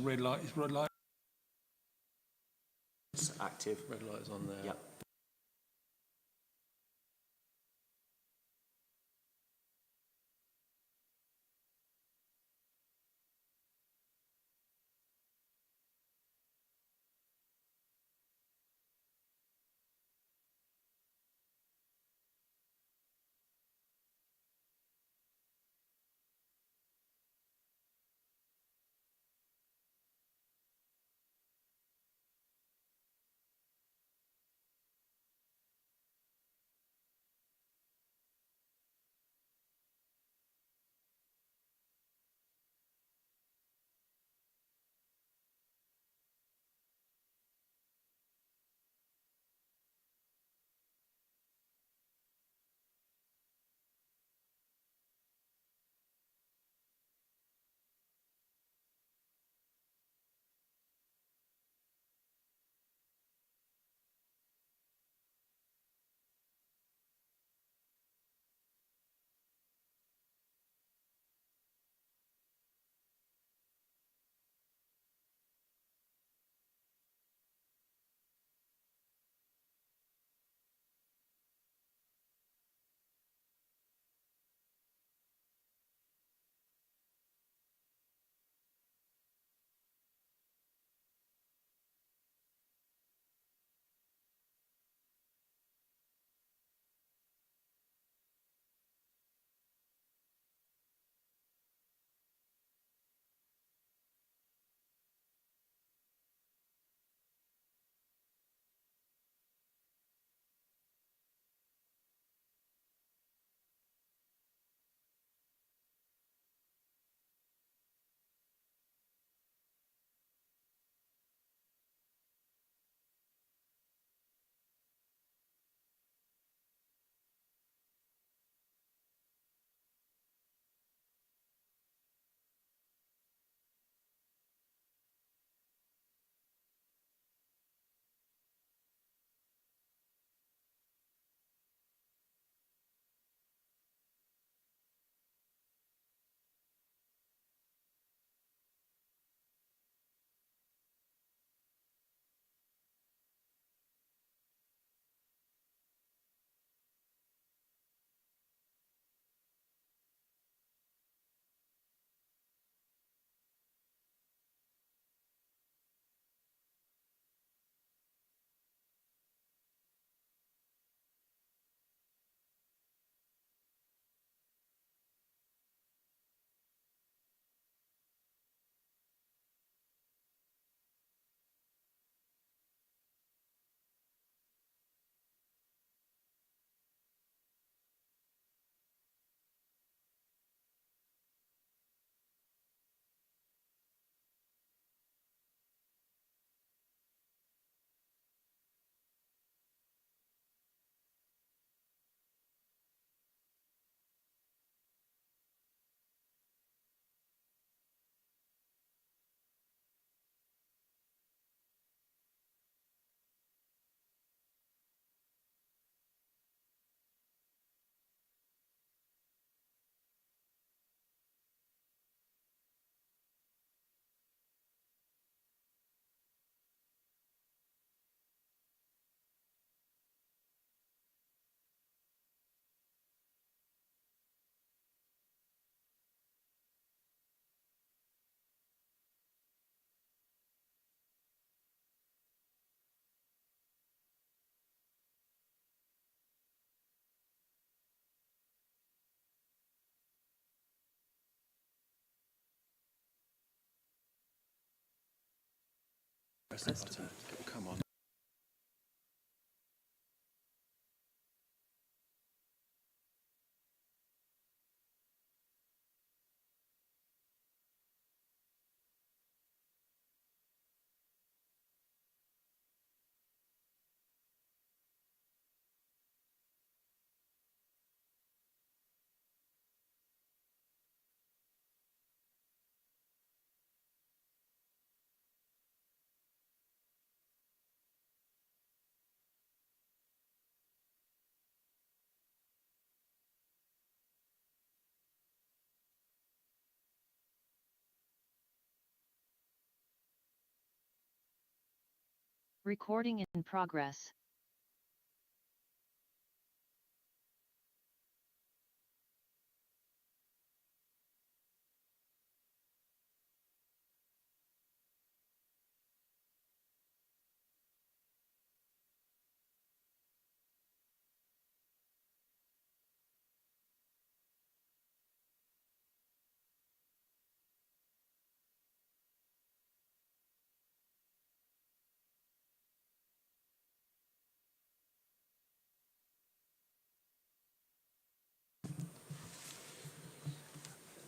on red light. Is red light? It's active. Red light is on there. Yep. Press the button. Come on. Recording in progress.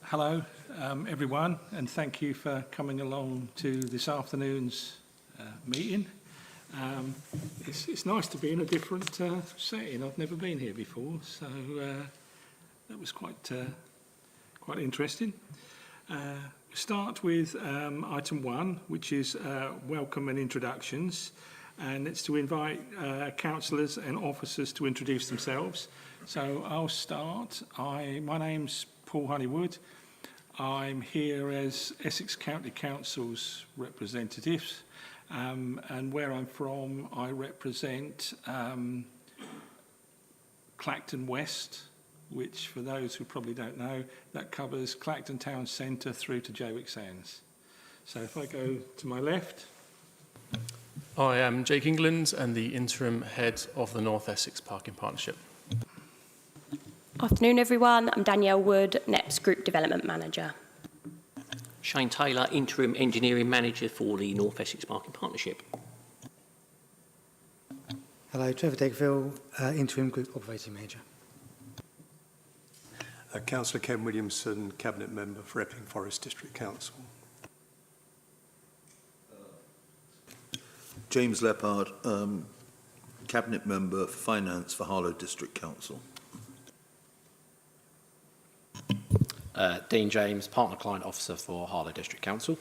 Hello, everyone, and thank you for coming along to this afternoon's meeting. It's nice to be in a different setting. I've never been here before, so that was quite interesting. We start with item 1, which is welcome and introductions, and it's to invite councillors and officers to introduce themselves. So I'll start. My name's Paul Honeywood. I'm here as Essex County Council's representative, and where I'm from, I represent Clacton West, which, for those who probably don't know, that covers Clacton Town Centre through to Jaywick Sands. So if I go to my left. I am Jake England and the interim head of the North Essex Parking Partnership. Afternoon, everyone. I'm Danielle Wood, NEPP's Group Development Manager. Shane Taylor, Interim Engineering Manager for the North Essex Parking Partnership. Hello, Trevor Degville, Interim Group Operating Manager. Councillor Ken Williamson, Cabinet Member for Epping Forest District Council. James Leppard, Cabinet Member for Finance for Harlow District Council. Dean James, Partner Client Officer for Harlow District Council.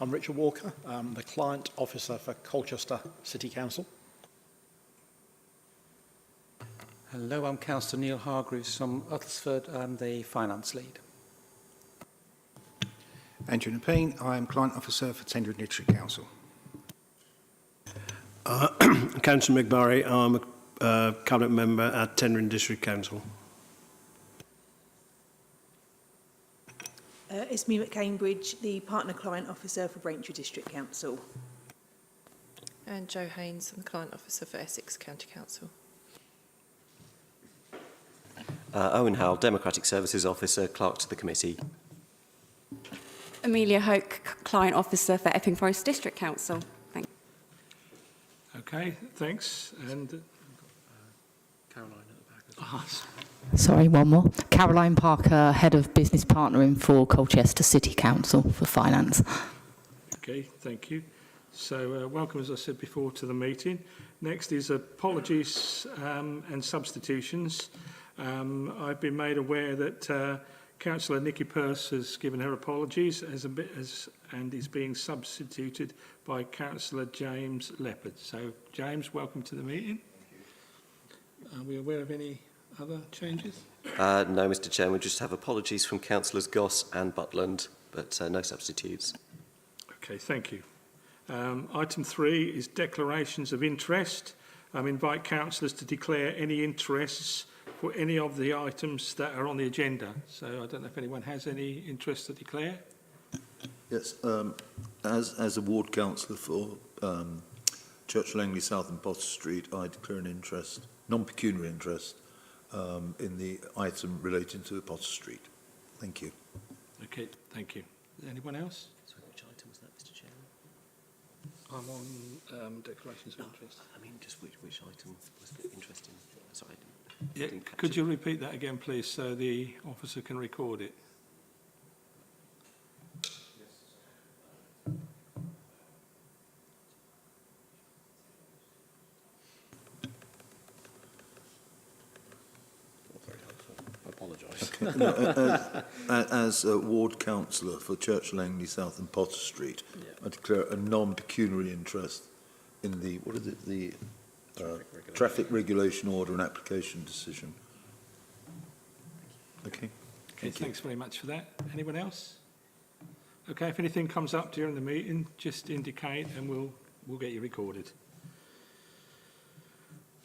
I'm Richard Walker, the Client Officer for Colchester City Council. Hello, I'm Councillor Neil Hargreaves from Uttlesford. I'm the Finance Lead. Andrew Nepine, I'm Client Officer for Tendring District Council. Councillor McMurray, I'm a Cabinet Member at Tendring District Council. It's me at Cambridge, the Partner Client Officer for Braintree District Council. And Jo Haynes, I'm the Client Officer for Essex County Council. Owen Howell, Democratic Services Officer, Clerk to the Committee. Amelia Hoke, Client Officer for Epping Forest District Council. Thank you. Okay, thanks. And Caroline at the back as well. Sorry, one more. Caroline Parker, Head of Business Partnering for Colchester City Council for Finance. Okay, thank you. So welcome, as I said before, to the meeting. Next is apologies and substitutions. I've been made aware that Councillor Nikki Pearce has given her apologies and is being substituted by Councillor James Leppard. So, James, welcome to the meeting. Are we aware of any other changes? No, Mr Chairman, we just have apologies from Councillors Goss and Butland, but no substitutes. Okay, thank you. Item 3 is declarations of interest. I invite councillors to declare any interests for any of the items that are on the agenda. So I don't know if anyone has any interest to declare. Yes, as a ward councillor for Church Langley South and Potter Street, I declare an interest, non-pecuniary interest, in the item relating to Potter Street. Thank you. Okay, thank you. Anyone else? Sorry, which item was that, Mr Chairman? I'm on declarations of interest. I mean, just which item was interesting? Sorry. Yeah, could you repeat that again, please, so the officer can record it? As a ward councillor for Church Langley South and Potter Street, I declare a non-pecuniary interest in the, what is it, the traffic regulation order and application decision. Okay. Okay, thanks very much for that. Anyone else? Okay, if anything comes up during the meeting, just indicate and we'll get you recorded.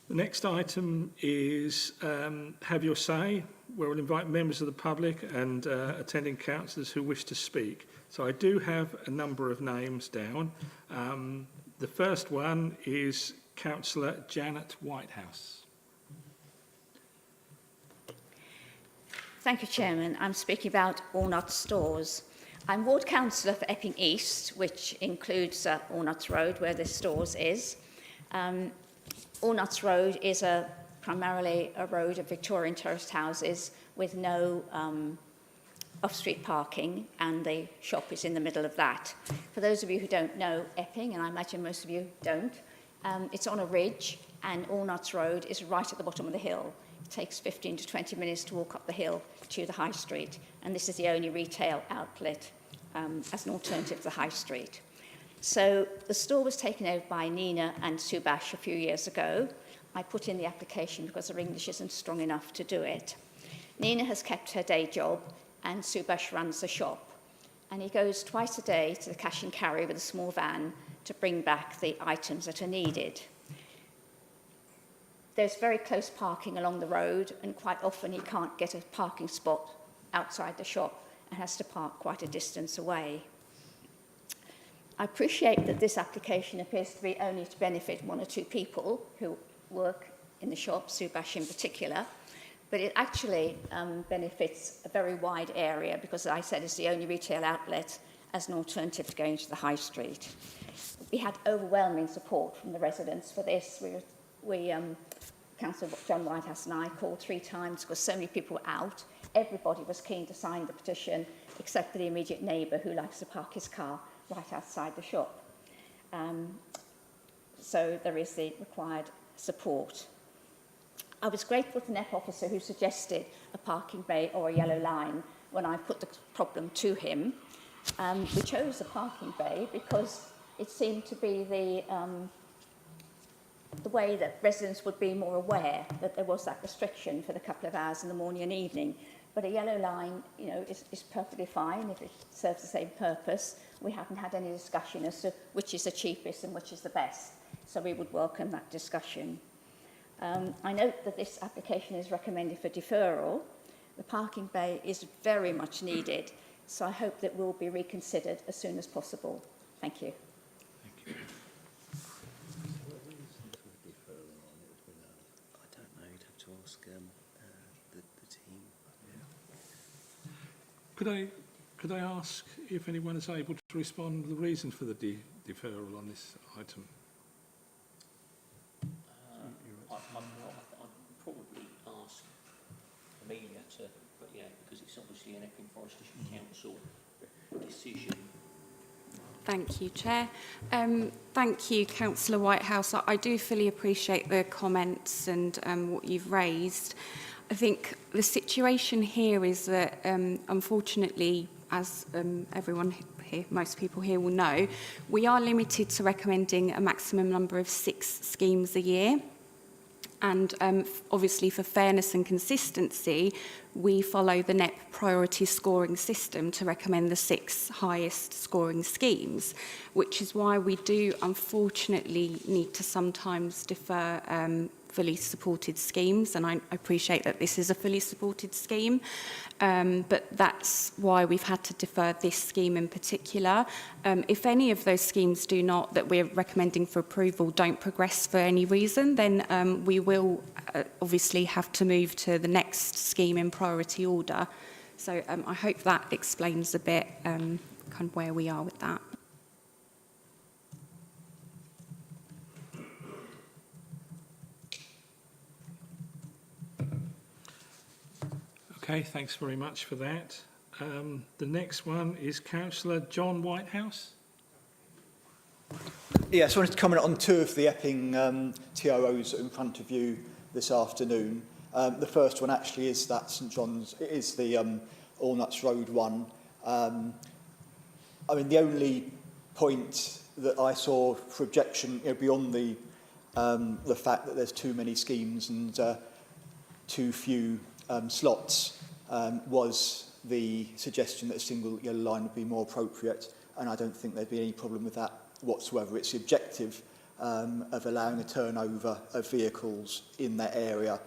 The next item is Have Your Say, where we'll invite members of the public and attending councillors who wish to speak. So I do have a number of names down. The first one is Councillor Janet Whitehouse. Thank you, Chairman. I'm speaking about Allnuts Stores. I'm Ward Councillor for Epping East, which includes Allnuts Road, where this stores is. Allnuts Road is primarily a road of Victorian terraced houses with no off-street parking, and the shop is in the middle of that. For those of you who don't know Epping, and I imagine most of you don't, it's on a ridge, and Allnuts Road is right at the bottom of the hill. It takes 15 to 20 minutes to walk up the hill to the high street, and this is the only retail outlet as an alternative to the high street. So the store was taken over by Nina and Subash a few years ago. I put in the application because her English isn't strong enough to do it. Nina has kept her day job, and Subash runs the shop. And he goes twice a day to the cash and carry with a small van to bring back the items that are needed. There's very close parking along the road, and quite often he can't get a parking spot outside the shop and has to park quite a distance away. I appreciate that this application appears to be only to benefit one or two people who work in the shop, Subash in particular, but it actually benefits a very wide area because, as I said, it's the only retail outlet as an alternative to going to the high street. We had overwhelming support from the residents for this. Councillor John Whitehouse and I called 3 times because so many people were out. Everybody was keen to sign the petition, except for the immediate neighbour who likes to park his car right outside the shop. So there is the required support. I was grateful to the NEPP officer who suggested a parking bay or a yellow line when I put the problem to him. We chose a parking bay because it seemed to be the way that residents would be more aware that there was that restriction for the couple of hours in the morning and evening. But a yellow line, is perfectly fine if it serves the same purpose. We haven't had any discussion as to which is the cheapest and which is the best, so we would welcome that discussion. I note that this application is recommended for deferral. The parking bay is very much needed, so I hope that will be reconsidered as soon as possible. Thank you. Thank you. I don't know, you'd have to ask the team. Could I ask if anyone is able to respond to the reason for the deferral on this item? I'd probably ask Amelia to, but yeah, because it's obviously an Epping Forest District Council decision. Thank you, Chair. Thank you, Councillor Whitehouse. I do fully appreciate the comments and what you've raised. I think the situation here is that, unfortunately, as everyone here, most people here will know, we are limited to recommending a maximum number of 6 schemes a year. And obviously, for fairness and consistency, we follow the NEPP priority scoring system to recommend the 6 highest scoring schemes, which is why we do unfortunately need to sometimes defer fully supported schemes, and I appreciate that this is a fully supported scheme, but that's why we've had to defer this scheme in particular. If any of those schemes that we're recommending for approval don't progress for any reason, then we will obviously have to move to the next scheme in priority order. So I hope that explains a bit kind of where we are with that. Okay, thanks very much for that. The next one is Councillor John Whitehouse. Yes, I wanted to comment on 2 of the Epping TROs in front of you this afternoon. The first one actually is that St John's, it is the Allnuts Road one. I mean, the only point that I saw for objection, beyond the fact that there's too many schemes and too few slots, was the suggestion that a single yellow line would be more appropriate, and I don't think there'd be any problem with that whatsoever. It's the objective of allowing a turnover of vehicles in that area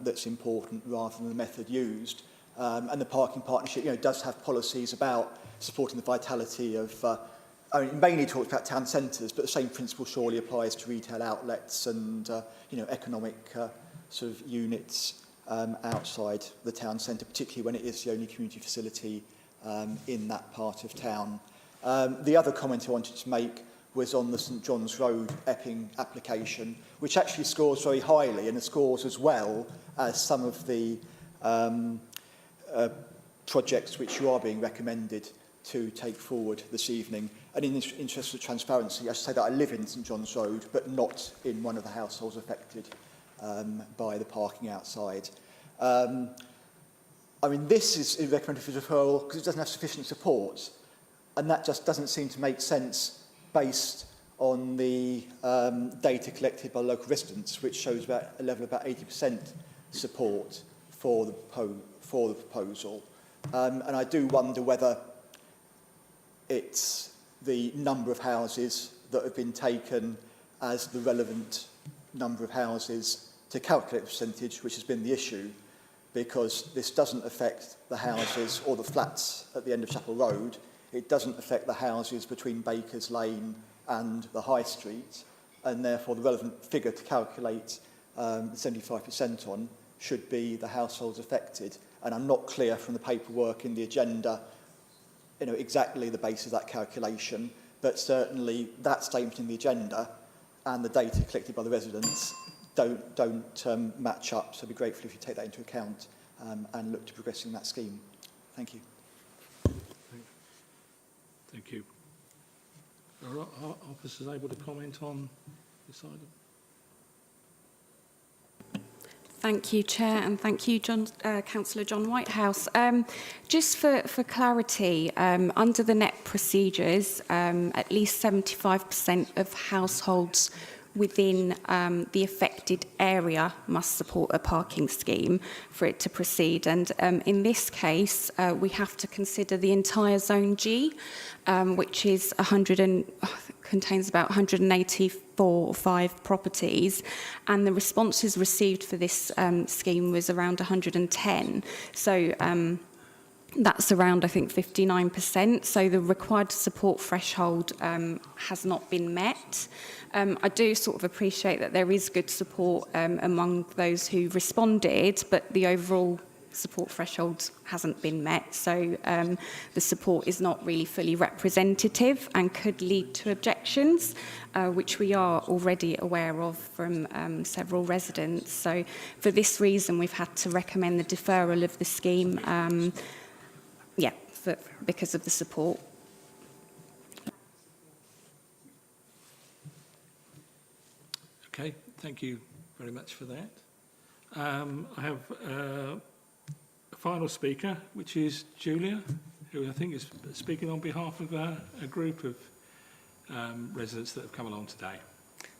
that's important rather than the method used. And the parking partnership, does have policies about supporting the vitality of, it mainly talks about town centres, but the same principle surely applies to retail outlets and, economic sort of units outside the town centre, particularly when it is the only community facility in that part of town. The other comment I wanted to make was on the St John's Road Epping application, which actually scores very highly and scores as well as some of the projects which you are being recommended to take forward this evening. And in the interest of transparency, I should say that I live in St John's Road, but not in one of the households affected by the parking outside. This is recommended for deferral because it doesn't have sufficient support, and that just doesn't seem to make sense based on the data collected by local residents, which shows about a level of about 80% support for the proposal. And I do wonder whether it's the number of houses that have been taken as the relevant number of houses to calculate the percentage, which has been the issue, because this doesn't affect the houses or the flats at the end of Chapel Road. It doesn't affect the houses between Baker's Lane and the High Street, and therefore the relevant figure to calculate 75% on should be the households affected. And I'm not clear from the paperwork in the agenda, exactly the basis of that calculation, but certainly that statement in the agenda and the data collected by the residents don't match up. So I'd be grateful if you take that into account and look to progressing that scheme. Thank you. Thank you. Are our officers able to comment on this item? Thank you, Chair, and thank you, Councillor John Whitehouse. Just for clarity, under the NEPP procedures, at least 75% of households within the affected area must support a parking scheme for it to proceed. And in this case, we have to consider the entire Zone G, which is contains about 184 or 5 properties, and the responses received for this scheme was around 110. So that's around, I think, 59%. So the required support threshold has not been met. I do sort of appreciate that there is good support among those who responded, but the overall support threshold hasn't been met. So the support is not really fully representative and could lead to objections, which we are already aware of from several residents. So for this reason, we've had to recommend the deferral of the scheme, because of the support. Okay, thank you very much for that. I have a final speaker, which is Julia, who I think is speaking on behalf of a group of residents that have come along today.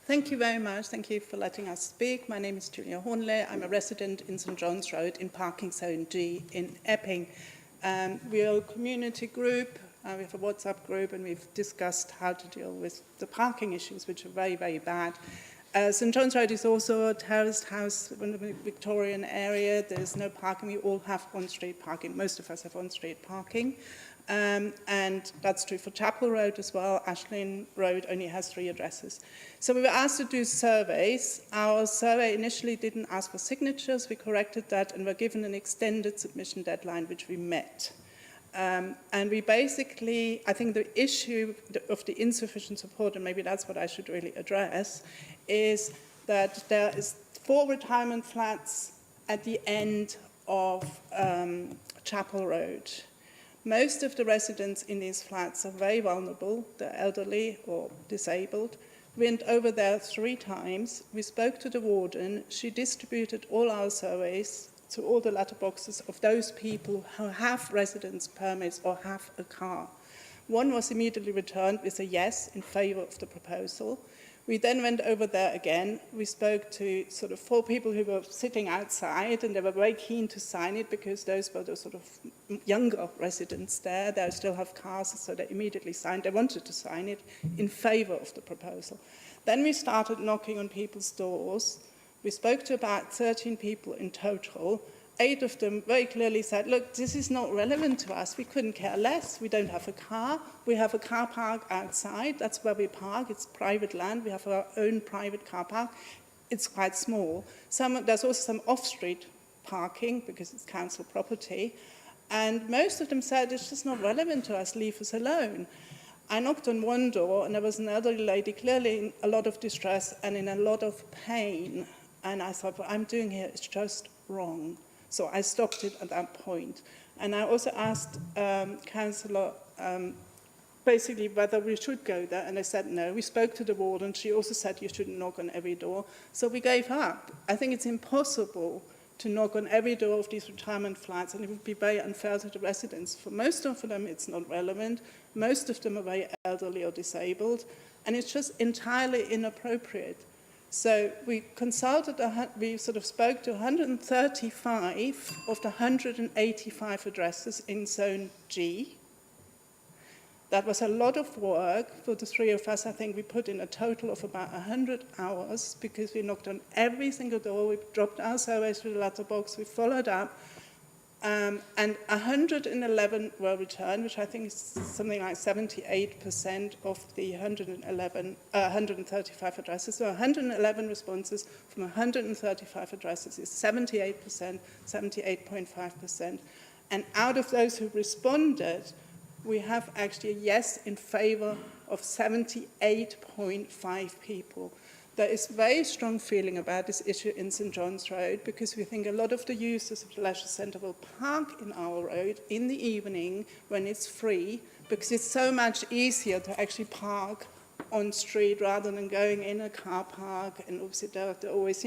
Thank you very much. Thank you for letting us speak. My name is Julia Hornley. I'm a resident in St John's Road in Parking Zone G in Epping. We are a community group. We have a WhatsApp group, and we've discussed how to deal with the parking issues, which are very, very bad. St John's Road is also a terraced house in the Victorian area. There's no parking. We all have on-street parking. Most of us have on-street parking. And that's true for Chapel Road as well. Ashling Road only has 3 addresses. So we were asked to do surveys. Our survey initially didn't ask for signatures. We corrected that and were given an extended submission deadline, which we met. And we basically, I think the issue of the insufficient support, and maybe that's what I should really address, is that there is 4 retirement flats at the end of Chapel Road. Most of the residents in these flats are very vulnerable. They're elderly or disabled. We went over there 3 times. We spoke to the warden. She distributed all our surveys to all the letterboxes of those people who have residence permits or have a car. One was immediately returned with a yes in favour of the proposal. We then went over there again. We spoke to sort of 4 people who were sitting outside, and they were very keen to sign it because those were the sort of younger residents there. They still have cars, so they immediately signed. They wanted to sign it in favour of the proposal. Then we started knocking on people's doors. We spoke to about 13 people in total. 8 of them very clearly said, look, this is not relevant to us. We couldn't care less. We don't have a car. We have a car park outside. That's where we park. It's private land. We have our own private car park. It's quite small. There's also some off-street parking because it's council property. And most of them said, it's just not relevant to us. Leave us alone. I knocked on one door, and there was an elderly lady clearly in a lot of distress and in a lot of pain. And I thought, what I'm doing here is just wrong. So I stopped it at that point. And I also asked Councillor basically whether we should go there, and they said no. We spoke to the warden. She also said you shouldn't knock on every door. So we gave up. I think it's impossible to knock on every door of these retirement flats, and it would be very unfair to the residents. For most of them, it's not relevant. Most of them are very elderly or disabled, and it's just entirely inappropriate. So we we sort of spoke to 135 of the 185 addresses in Zone G. That was a lot of work for the 3 of us. I think we put in a total of about 100 hours because we knocked on every single door. We dropped our surveys through the letterbox. We followed up. And 111 were returned, which I think is something like 78% of the 135 addresses. So 111 responses from 135 addresses is 78%, 78.5%. And out of those who responded, we have actually a yes in favour of 78.5 people. There is very strong feeling about this issue in St John's Road because we think a lot of the users of the leisure centre will park in our road in the evening when it's free because it's so much easier to actually park on street rather than going in a car park. And obviously they're always,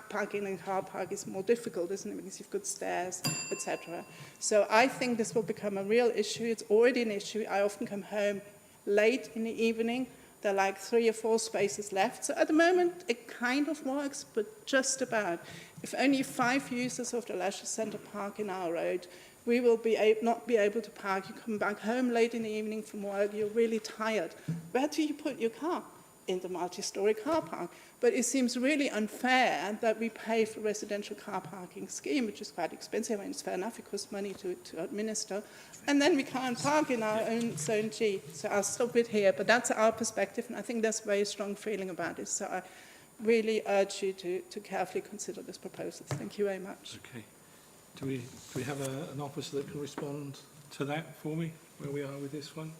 parking in a car park is more difficult, isn't it, because you've got stairs, etc. So I think this will become a real issue. It's already an issue. I often come home late in the evening. There are like 3 or 4 spaces left. So at the moment, it kind of works, but just about. If only 5 users of the leisure centre park in our road, we will not be able to park. You come back home late in the evening from work, you're really tired. Where do you put your car? In the multi-storey car park. But it seems really unfair that we pay for residential car parking scheme, which is quite expensive. I mean, it's fair enough, it costs money to administer. And then we can't park in our own Zone G. So I'll stop it here, but that's our perspective, and I think there's a very strong feeling about it. So I really urge you to carefully consider this proposal. Thank you very much. Okay. Do we have an officer that can respond to that for me, where we are with this one?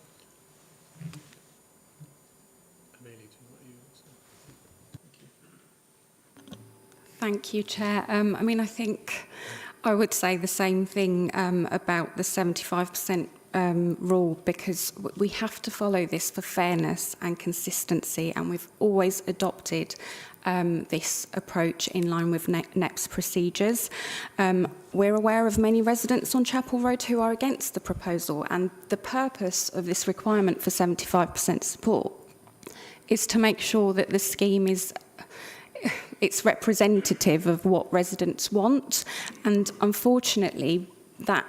Thank you, Chair. I mean, I think I would say the same thing about the 75% rule, because we have to follow this for fairness and consistency, and we've always adopted this approach in line with NEPP's procedures. We're aware of many residents on Chapel Road who are against the proposal, and the purpose of this requirement for 75% support is to make sure that the scheme is it's representative of what residents want, and unfortunately that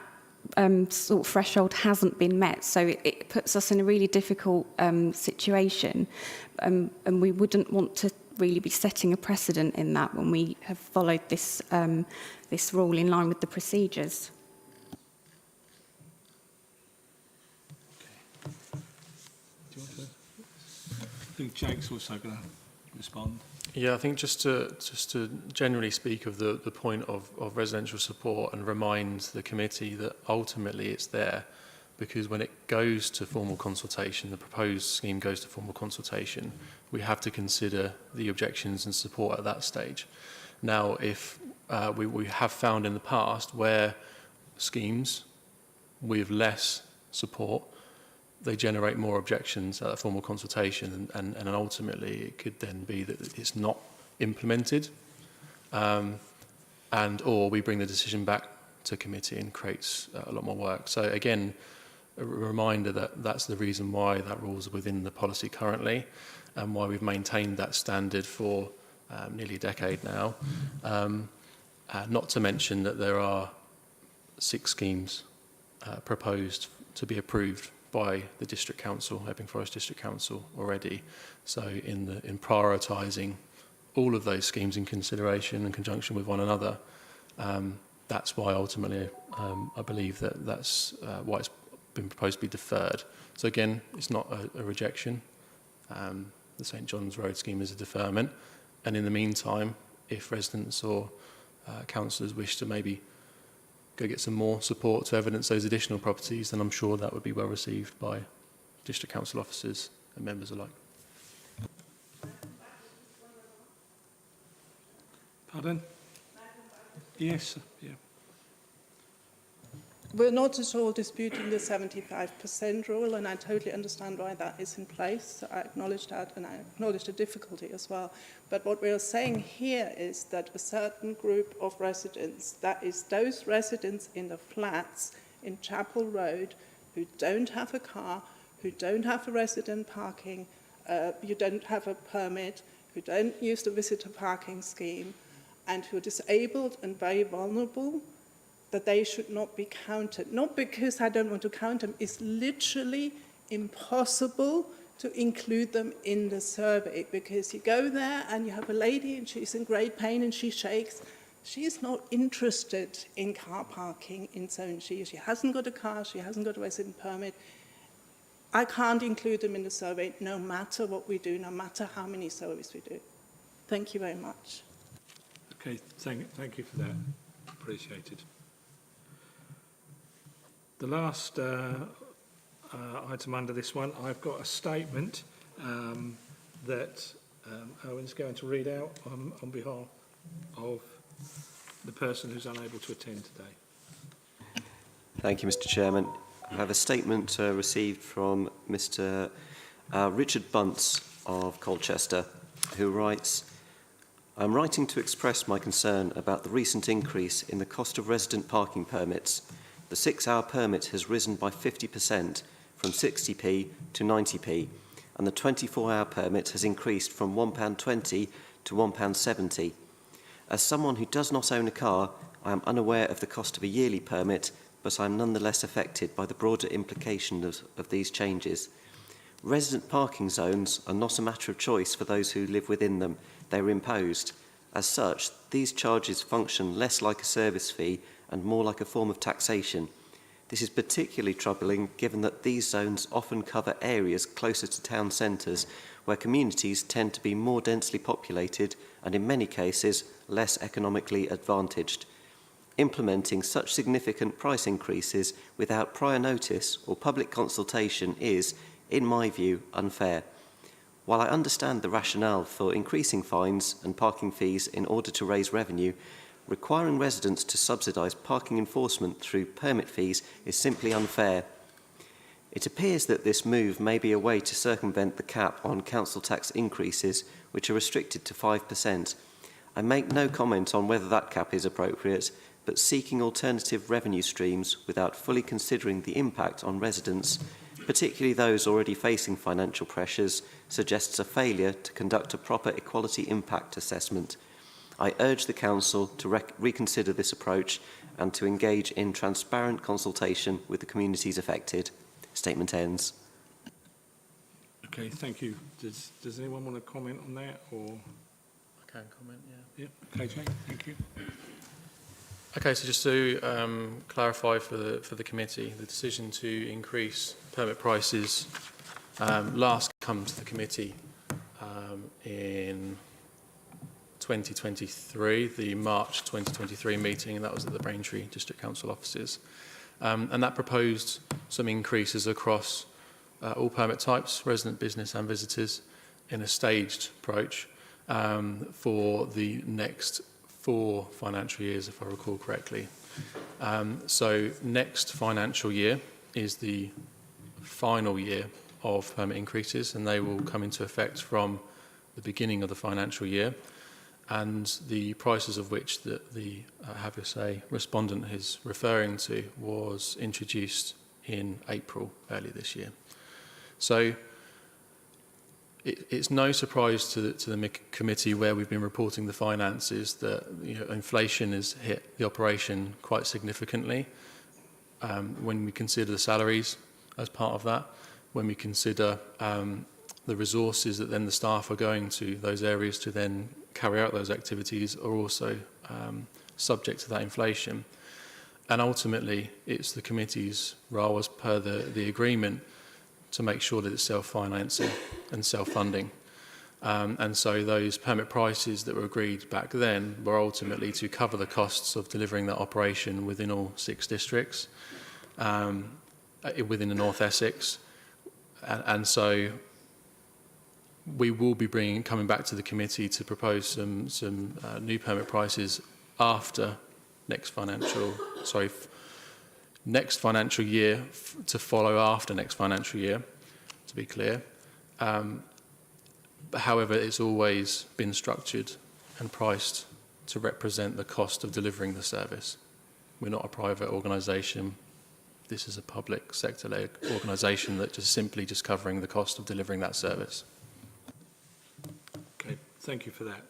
sort of threshold hasn't been met, so it puts us in a really difficult situation, and we wouldn't want to really be setting a precedent in that when we have followed this this rule in line with the procedures. Do you want to? I think Jake's also going to respond. Yeah, I think just to generally speak of the point of residential support and remind the committee that ultimately it's there because when it goes to formal consultation, the proposed scheme goes to formal consultation, we have to consider the objections and support at that stage. Now, if we have found in the past where schemes with less support, they generate more objections at a formal consultation, and ultimately it could then be that it's not implemented, and or we bring the decision back to committee and creates a lot more work. So again, a reminder that that's the reason why that rules are within the policy currently, and why we've maintained that standard for nearly a decade now. Not to mention that there are 6 schemes proposed to be approved by the District Council, Epping Forest District Council already. So in prioritising all of those schemes in consideration in conjunction with one another, that's why ultimately I believe that that's why it's been proposed to be deferred. So again, it's not a rejection. The St John's Road scheme is a deferment, and in the meantime, if residents or councillors wish to maybe go get some more support to evidence those additional properties, then I'm sure that would be well received by District Council officers and members alike. Pardon? Yes, yeah. We're not at all disputing the 75% rule, and I totally understand why that is in place. I acknowledge that, and I acknowledge the difficulty as well. But what we're saying here is that a certain group of residents, that is those residents in the flats in Chapel Road who don't have a car, who don't have a resident parking, you don't have a permit, who don't use the visitor parking scheme, and who are disabled and very vulnerable, that they should not be counted. Not because I don't want to count them, it's literally impossible to include them in the survey, because you go there and you have a lady and she's in great pain and she shakes. She's not interested in car parking in Zone G. She hasn't got a car, she hasn't got a resident permit. I can't include them in the survey no matter what we do, no matter how many surveys we do. Thank you very much. Okay, thank you for that. Appreciated. The last item under this one, I've got a statement that Owen's going to read out on behalf of the person who's unable to attend today. Thank you, Mr. Chairman. I have a statement received from Mr. Richard Bunce of Colchester, who writes, "I'm writing to express my concern about the recent increase in the cost of resident parking permits. The 6-hour permit has risen by 50% from 60p to 90p, and the 24-hour permit has increased from £1.20 to £1.70. As someone who does not own a car, I am unaware of the cost of a yearly permit, but I am nonetheless affected by the broader implications of these changes. Resident parking zones are not a matter of choice for those who live within them. They are imposed. As such, these charges function less like a service fee and more like a form of taxation. This is particularly troubling given that these zones often cover areas closer to town centres where communities tend to be more densely populated and in many cases less economically advantaged. Implementing such significant price increases without prior notice or public consultation is, in my view, unfair. While I understand the rationale for increasing fines and parking fees in order to raise revenue, requiring residents to subsidise parking enforcement through permit fees is simply unfair. It appears that this move may be a way to circumvent the cap on council tax increases, which are restricted to 5%. I make no comment on whether that cap is appropriate, but seeking alternative revenue streams without fully considering the impact on residents, particularly those already facing financial pressures, suggests a failure to conduct a proper equality impact assessment. I urge the Council to reconsider this approach and to engage in transparent consultation with the communities affected. Statement ends. Okay, thank you. Does anyone want to comment on that? Or I can comment, yeah. Yeah, KJ, thank you. Okay, so just to clarify for the committee, the decision to increase permit prices last come to the committee in 2023, the March 2023 meeting, and that was at the Braintree District Council offices. And that proposed some increases across all permit types, resident, business and visitors, in a staged approach for the next 4 financial years, if I recall correctly. So next financial year is the final year of permit increases, and they will come into effect from the beginning of the financial year. And the prices of which the have your say respondent is referring to was introduced in April earlier this year. So it's no surprise to the committee, where we've been reporting the finances, that inflation has hit the operation quite significantly. When we consider the salaries as part of that, when we consider the resources that then the staff are going to those areas to then carry out those activities, are also subject to that inflation. And ultimately, it's the committee's role, as per the agreement, to make sure that it's self-financing and self-funding. And so those permit prices that were agreed back then were ultimately to cover the costs of delivering that operation within all 6 districts, within the North Essex. And so we will be coming back to the committee to propose some new permit prices after next financial year, to follow after next financial year, to be clear. However, it's always been structured and priced to represent the cost of delivering the service. We're not a private organisation. This is a public sector-led organisation that simply covering the cost of delivering that service. Okay, thank you for that.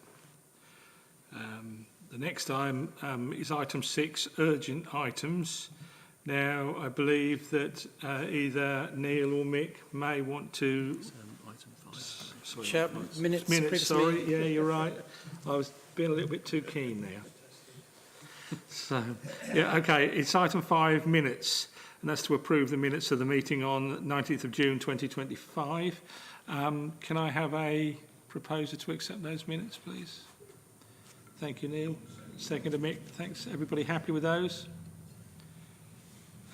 The next item is item 6, urgent items. Now, I believe that either Neil or Mick may want to... Chair, minutes sorry, yeah, you're right. I was being a little bit too keen there. So, yeah, okay, it's item 5, minutes, and that's to approve the minutes of the meeting on 19th of June 2025. Can I have a proposer to accept those minutes, please? Thank you, Neil. Second to Mick. Thanks. Everybody happy with those?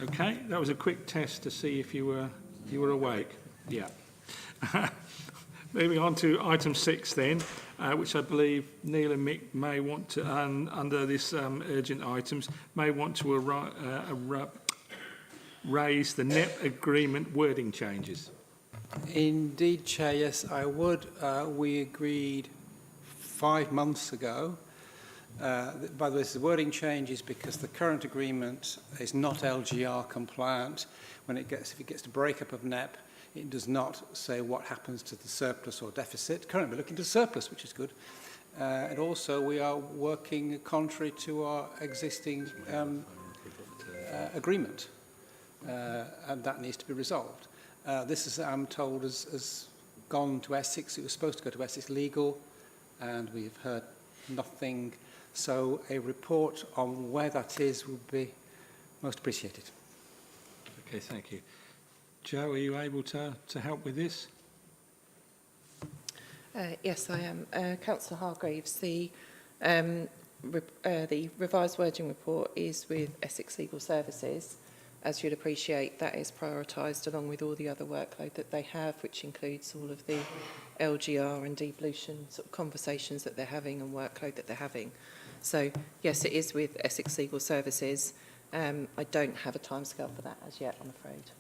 Okay, that was a quick test to see if you were awake. Yeah. Moving on to item 6 then, which I believe Neil and Mick may want to, under this urgent items, may want to raise the NEPP agreement wording changes. Indeed, Chair, yes, I would. We agreed 5 months ago. By the way, this wording changes because the current agreement is not LGR compliant. If it gets to breakup of NEPP, it does not say what happens to the surplus or deficit. Currently, we're looking to surplus, which is good. And also, we are working contrary to our existing agreement, and that needs to be resolved. This is, I'm told, has gone to Essex. It was supposed to go to Essex Legal, and we've heard nothing. So a report on where that is would be most appreciated. Okay, thank you. Joe, are you able to help with this? Yes, I am. Councillor Hargreaves, the revised wording report is with Essex Legal Services. As you'd appreciate, that is prioritised along with all the other workload that they have, which includes all of the LGR and devolution sort of conversations that they're having and workload that they're having. So, yes, it is with Essex Legal Services. I don't have a timescale for that as yet, I'm afraid.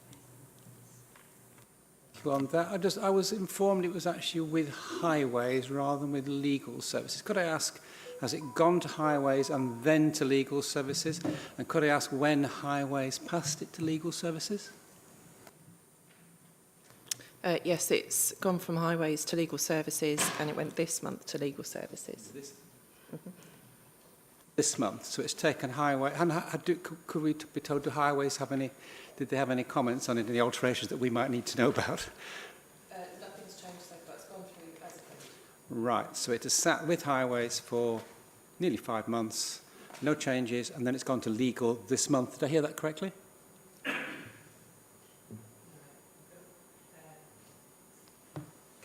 On that, I was informed it was actually with highways rather than with legal services. Could I ask, has it gone to highways and then to legal services? And could I ask when highways passed it to legal services? Yes, it's gone from highways to legal services, and it went this month to legal services. This month, so it's taken highway. And could we be told, do highways have any? Did they have any comments on it, any alterations that we might need to know about? Nothing's changed so far. It's gone through as agreed. Right, so it has sat with highways for nearly 5 months, no changes, and then it's gone to legal this month. Did I hear that correctly?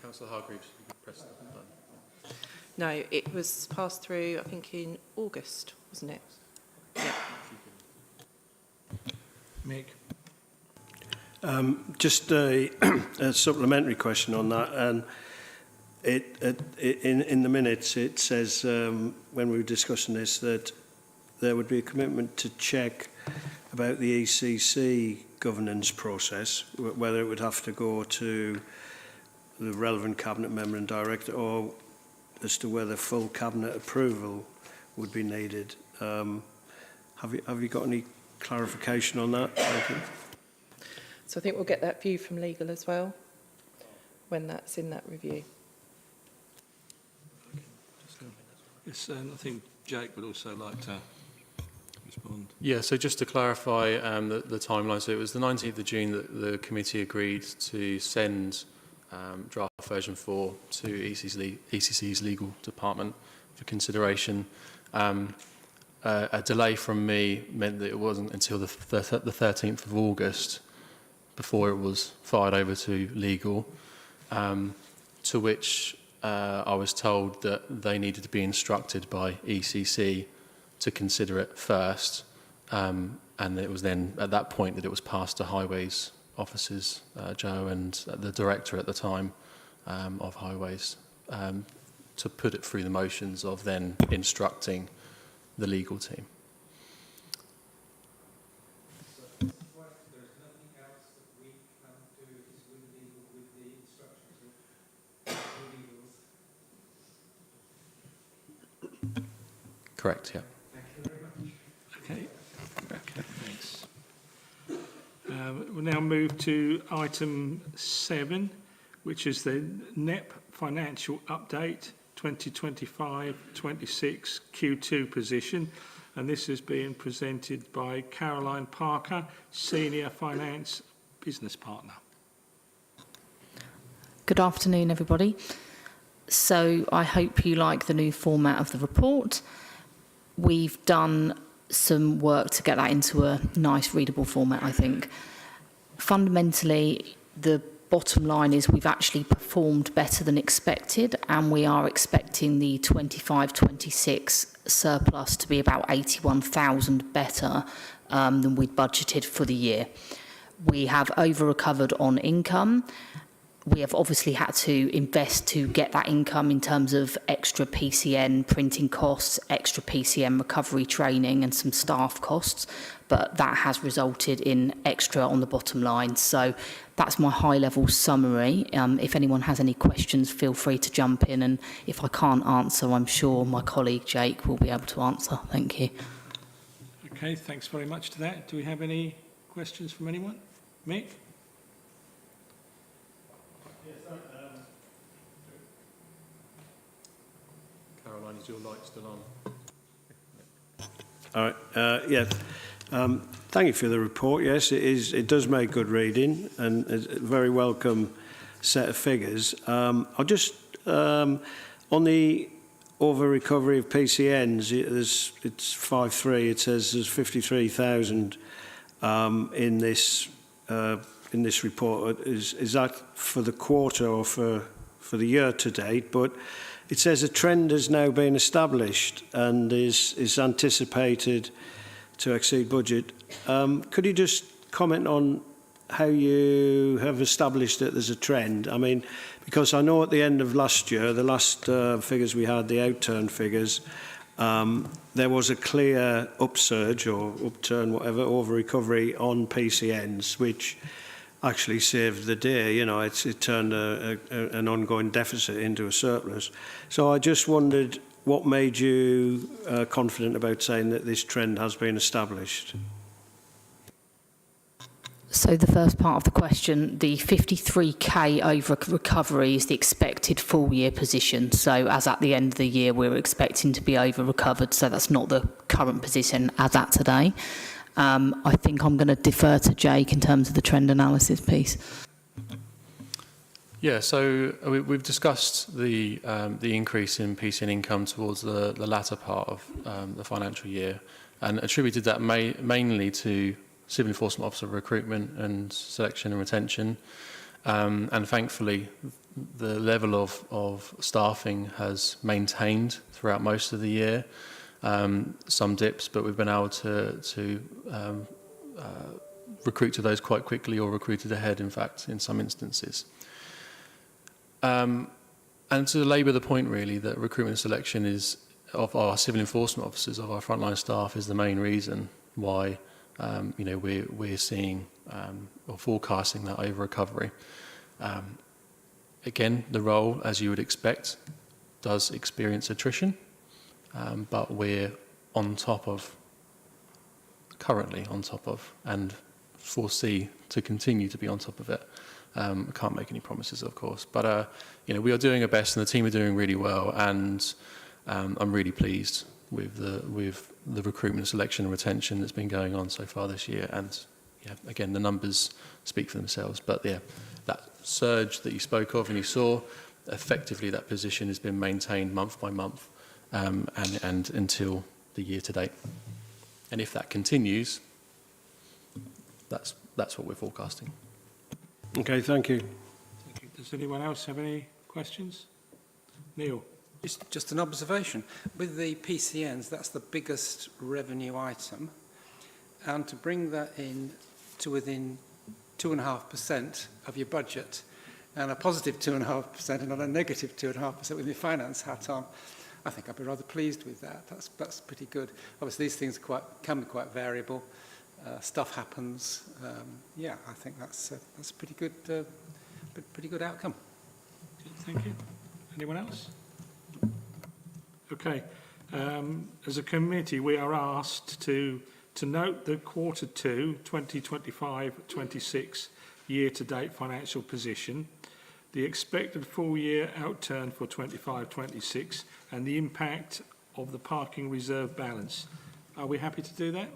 Councillor Hargreaves, you can press that button. No, it was passed through, I think, in August, wasn't it? Yeah. Mick? Just a supplementary question on that. And in the minutes, it says, when we were discussing this, that there would be a commitment to check about the ECC governance process, whether it would have to go to the relevant cabinet member and director, or as to whether full cabinet approval would be needed. Have you got any clarification on that? Thank you. So I think we'll get that view from legal as well when that's in that review. Yes, I think Jake would also like to respond. Yeah, so just to clarify the timeline, so it was the 19th of June that the committee agreed to send draft version 4 to ECC's legal department for consideration. A delay from me meant that it wasn't until the 13th of August before it was fired over to legal, to which I was told that they needed to be instructed by ECC to consider it first, and it was then at that point that it was passed to Highways officers, Joe and the director at the time of Highways, to put it through the motions of then instructing the legal team. Correct, yeah. Okay, thanks. We'll now move to item 7, which is the NEPP financial update 2025-26 Q2 position, and this is being presented by Caroline Parker, Senior Finance Business Partner. Good afternoon, everybody. So I hope you like the new format of the report. We've done some work to get that into a nice readable format, I think. Fundamentally, the bottom line is we've actually performed better than expected, and we are expecting the 25-26 surplus to be about 81,000 better than we'd budgeted for the year. We have over-recovered on income. We have obviously had to invest to get that income in terms of extra PCN printing costs, extra PCN recovery training and some staff costs, but that has resulted in extra on the bottom line. So that's my high-level summary. If anyone has any questions, feel free to jump in, and if I can't answer, I'm sure my colleague Jake will be able to answer. Thank you. Okay, thanks very much to that. Do we have any questions from anyone? Mick? Caroline, is your light still on? All right. Thank you for the report. Yes, it is. It does make good reading, and it's a very welcome set of figures. I'll just on the over recovery of PCNs. It's 5.3. It says there's 53,000 in this report. Is that for the quarter or for the year to date? But it says a trend has now been established and is anticipated to exceed budget. Could you just comment on how you have established that there's a trend? I mean, because I know at the end of last year, the last figures we had, the outturn figures, there was a clear upsurge or upturn, whatever, over recovery on PCNs, which actually saved the day. You know, it turned an ongoing deficit into a surplus. So I just wondered what made you confident about saying that this trend has been established? So the first part of the question, the 53k over recovery is the expected full year position. So as at the end of the year, we're expecting to be over recovered. So that's not the current position as at today. I think I'm going to defer to Jake in terms of the trend analysis piece. Yeah, so we've discussed the increase in PCN income towards the latter part of the financial year, and attributed that mainly to civil enforcement officer recruitment and selection and retention. And thankfully, the level of staffing has maintained throughout most of the year. Some dips, but we've been able to recruit to those quite quickly, or recruited ahead, in fact, in some instances. And to labour the point, really, that recruitment and selection is of our civil enforcement officers, of our frontline staff, is the main reason why we're seeing or forecasting that over recovery. Again, the role, as you would expect, does experience attrition, but we're currently on top of, and foresee to continue to be on top of it. I can't make any promises, of course, but you know, we are doing our best, and the team are doing really well, and I'm really pleased with the recruitment, selection, and retention that's been going on so far this year. And yeah, again, the numbers speak for themselves. But yeah, that surge that you spoke of and you saw, effectively that position has been maintained month by month, and until the year to date. And if that continues, that's what we're forecasting. Okay, thank you. Thank you. Does anyone else have any questions? Neil? It's just an observation. With the PCNs, that's the biggest revenue item. And to bring that in to within 2.5% of your budget, and a positive 2.5% and not a negative 2.5% with your finance hat on, I think I'd be rather pleased with that. That's pretty good. Obviously, these things can be quite variable. Stuff happens. Yeah, I think that's a pretty good outcome. Thank you. Anyone else? Okay. As a committee, we are asked to note the Q2 2025-26 year-to-date financial position, the expected full-year outturn for 25-26, and the impact of the parking reserve balance. Are we happy to do that?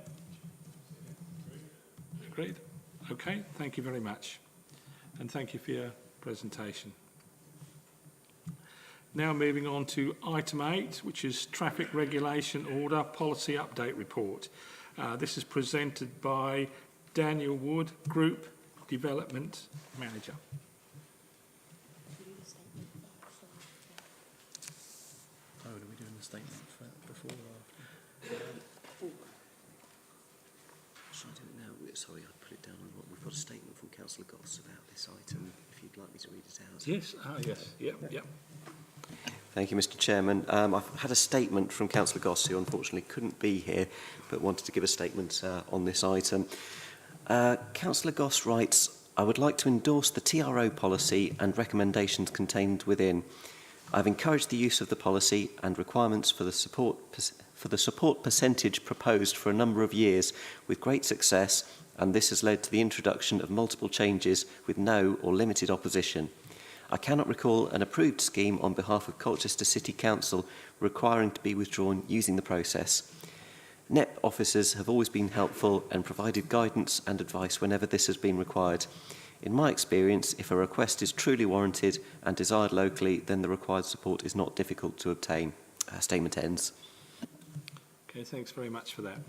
Agreed? Okay, thank you very much. And thank you for your presentation. Now moving on to item 8, which is Traffic Regulation Order Policy Update Report. This is presented by Daniel Wood, Group Development Manager. Oh, are we doing the statement before or after? I don't know. Sorry, I put it down on what we've got a statement from Councillor Goss about this item. If you'd like me to read it out. Yes. Yes. Yep. Thank you, Mr. Chairman. I've had a statement from Councillor Goss, who unfortunately couldn't be here, but wanted to give a statement on this item. Councillor Goss writes, I would like to endorse the TRO policy and recommendations contained within. I've encouraged the use of the policy and requirements for the support percentage proposed for a number of years with great success, and this has led to the introduction of multiple changes with no or limited opposition. I cannot recall an approved scheme on behalf of Colchester City Council requiring to be withdrawn using the process. NEPP officers have always been helpful and provided guidance and advice whenever this has been required. In my experience, if a request is truly warranted and desired locally, then the required support is not difficult to obtain. Statement ends. Okay, thanks very much for that.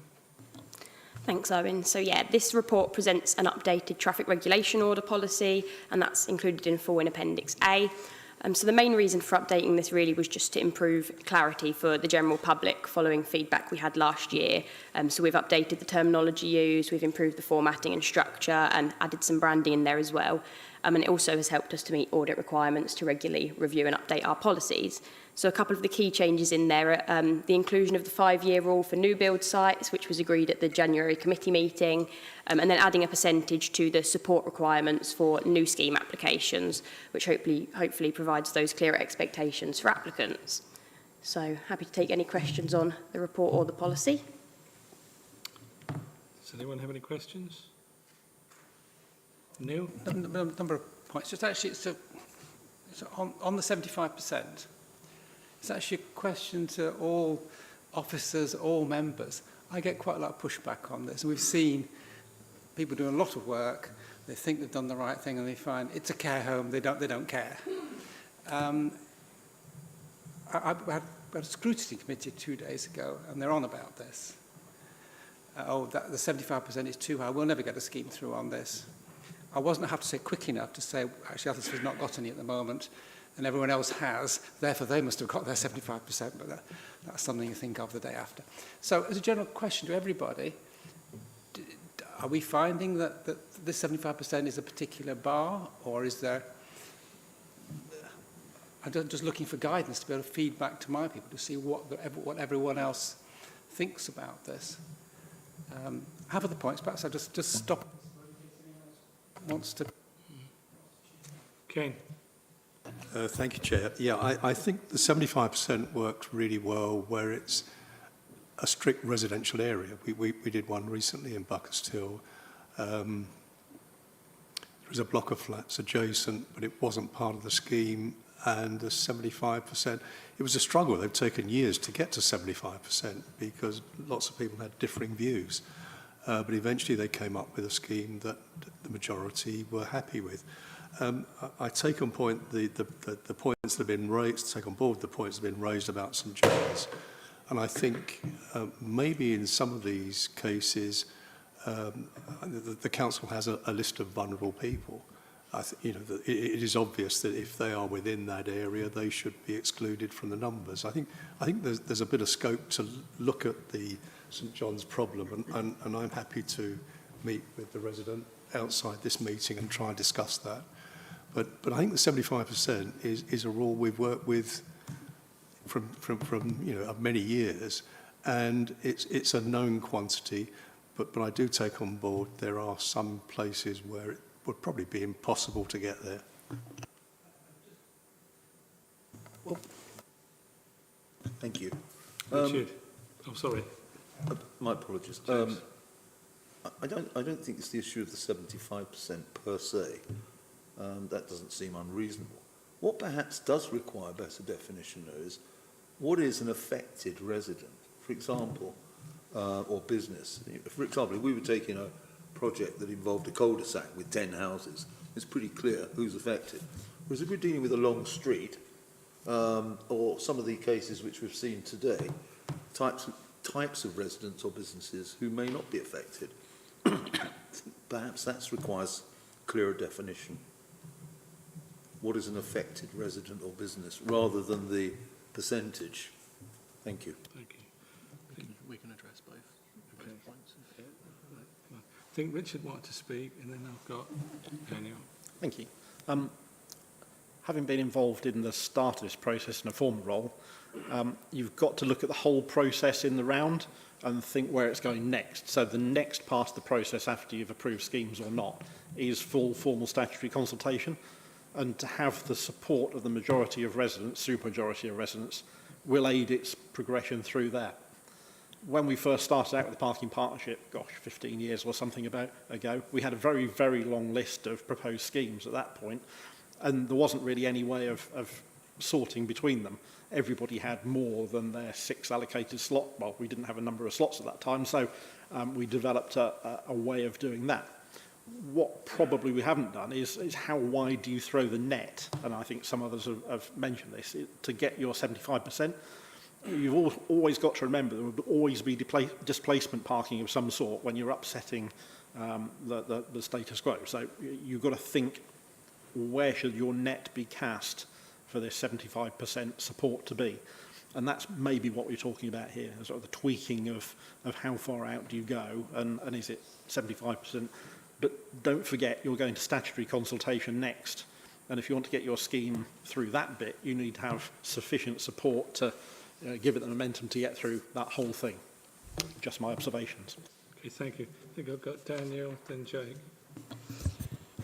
Thanks, Owen. So yeah, this report presents an updated traffic regulation order policy, and that's included in full in Appendix A. So the main reason for updating this really was just to improve clarity for the general public following feedback we had last year. So we've updated the terminology used, we've improved the formatting and structure, and added some branding in there as well. And it also has helped us to meet audit requirements to regularly review and update our policies. So a couple of the key changes in there are the inclusion of the 5-year rule for new build sites, which was agreed at the January committee meeting, and then adding a percentage to the support requirements for new scheme applications, which hopefully provides those clearer expectations for applicants. So happy to take any questions on the report or the policy. Does anyone have any questions? Neil? Number of points. Just actually, it's on the 75%. It's actually a question to all officers, all members. I get quite a lot of pushback on this. We've seen people doing a lot of work. They think they've done the right thing, and they find it's a care home. They don't care. I had a scrutiny committee 2 days ago, and they're on about this. The 75% is too high. We'll never get a scheme through on this. I wasn't, I have to say, quick enough to say, actually, others have not got any at the moment, and everyone else has, therefore they must have got their 75%, but that's something you think of the day after. So as a general question to everybody, are we finding that this 75% is a particular bar, or is there... I'm just looking for guidance to be able to feed back to my people to see what everyone else thinks about this. Have other points, perhaps I'll just stop. Wants to... Kane. Thank you, Chair. Yeah, I think the 75% works really well where it's a strict residential area. We did one recently in Buckhurst Hill, There was a block of flats adjacent, but it wasn't part of the scheme, and the 75%, it was a struggle. They've taken years to get to 75% because lots of people had differing views. But eventually they came up with a scheme that the majority were happy with. I take on point the points that have been raised, take on board the points that have been raised about St John's. And I think maybe in some of these cases, the council has a list of vulnerable people. It is obvious that if they are within that area, they should be excluded from the numbers. I think there's a bit of scope to look at the St John's problem, and I'm happy to meet with the resident outside this meeting and try and discuss that. But I think the 75% is a rule we've worked with from many years, and it's a known quantity. But I do take on board there are some places where it would probably be impossible to get there. Well, thank you. Richard, I'm sorry. My apologies. I don't think it's the issue of the 75% per se. That doesn't seem unreasonable. What perhaps does require better definition, though, is what is an affected resident, for example, or business. For example, if we were taking a project that involved a cul-de-sac with 10 houses, it's pretty clear who's affected. Whereas if we're dealing with a long street, or some of the cases which we've seen today, types of residents or businesses who may not be affected, perhaps that requires clearer definition. What is an affected resident or business, rather than the percentage? Thank you. Thank you. We can address both points. I think Richard wanted to speak, and then I've got Daniel. Thank you. Having been involved in the start of this process in a former role, you've got to look at the whole process in the round and think where it's going next. So the next part of the process after you've approved schemes or not is full formal statutory consultation, and to have the support of the majority of residents, supermajority of residents, will aid its progression through that. When we first started out with the parking partnership, 15 years or something ago, we had a very, very long list of proposed schemes at that point, and there wasn't really any way of sorting between them. Everybody had more than their 6 allocated slot. Well, we didn't have a number of slots at that time, so we developed a way of doing that. What probably we haven't done is how wide do you throw the net, and I think some others have mentioned this, to get your 75%. You've always got to remember there will always be displacement parking of some sort when you're upsetting the status quo. So you've got to think, where should your net be cast for this 75% support to be? And that's maybe what we're talking about here, sort of the tweaking of how far out do you go, and is it 75%? But don't forget, you're going to statutory consultation next. And if you want to get your scheme through that bit, you need to have sufficient support to give it the momentum to get through that whole thing. Just my observations. Okay, thank you. I think I've got Daniel, then Jake.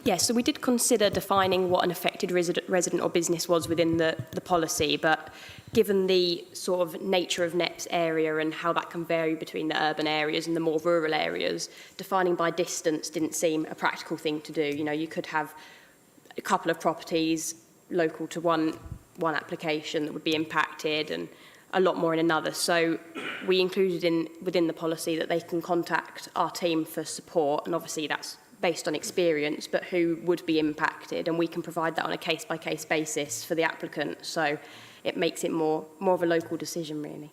Yes, so we did consider defining what an affected resident or business was within the policy, but given the sort of nature of NEPP's area and how that can vary between the urban areas and the more rural areas, defining by distance didn't seem a practical thing to do. You know, you could have a couple of properties local to one application that would be impacted and a lot more in another. So we included within the policy that they can contact our team for support, and obviously that's based on experience, but who would be impacted, and we can provide that on a case-by-case basis for the applicant. So it makes it more of a local decision, really.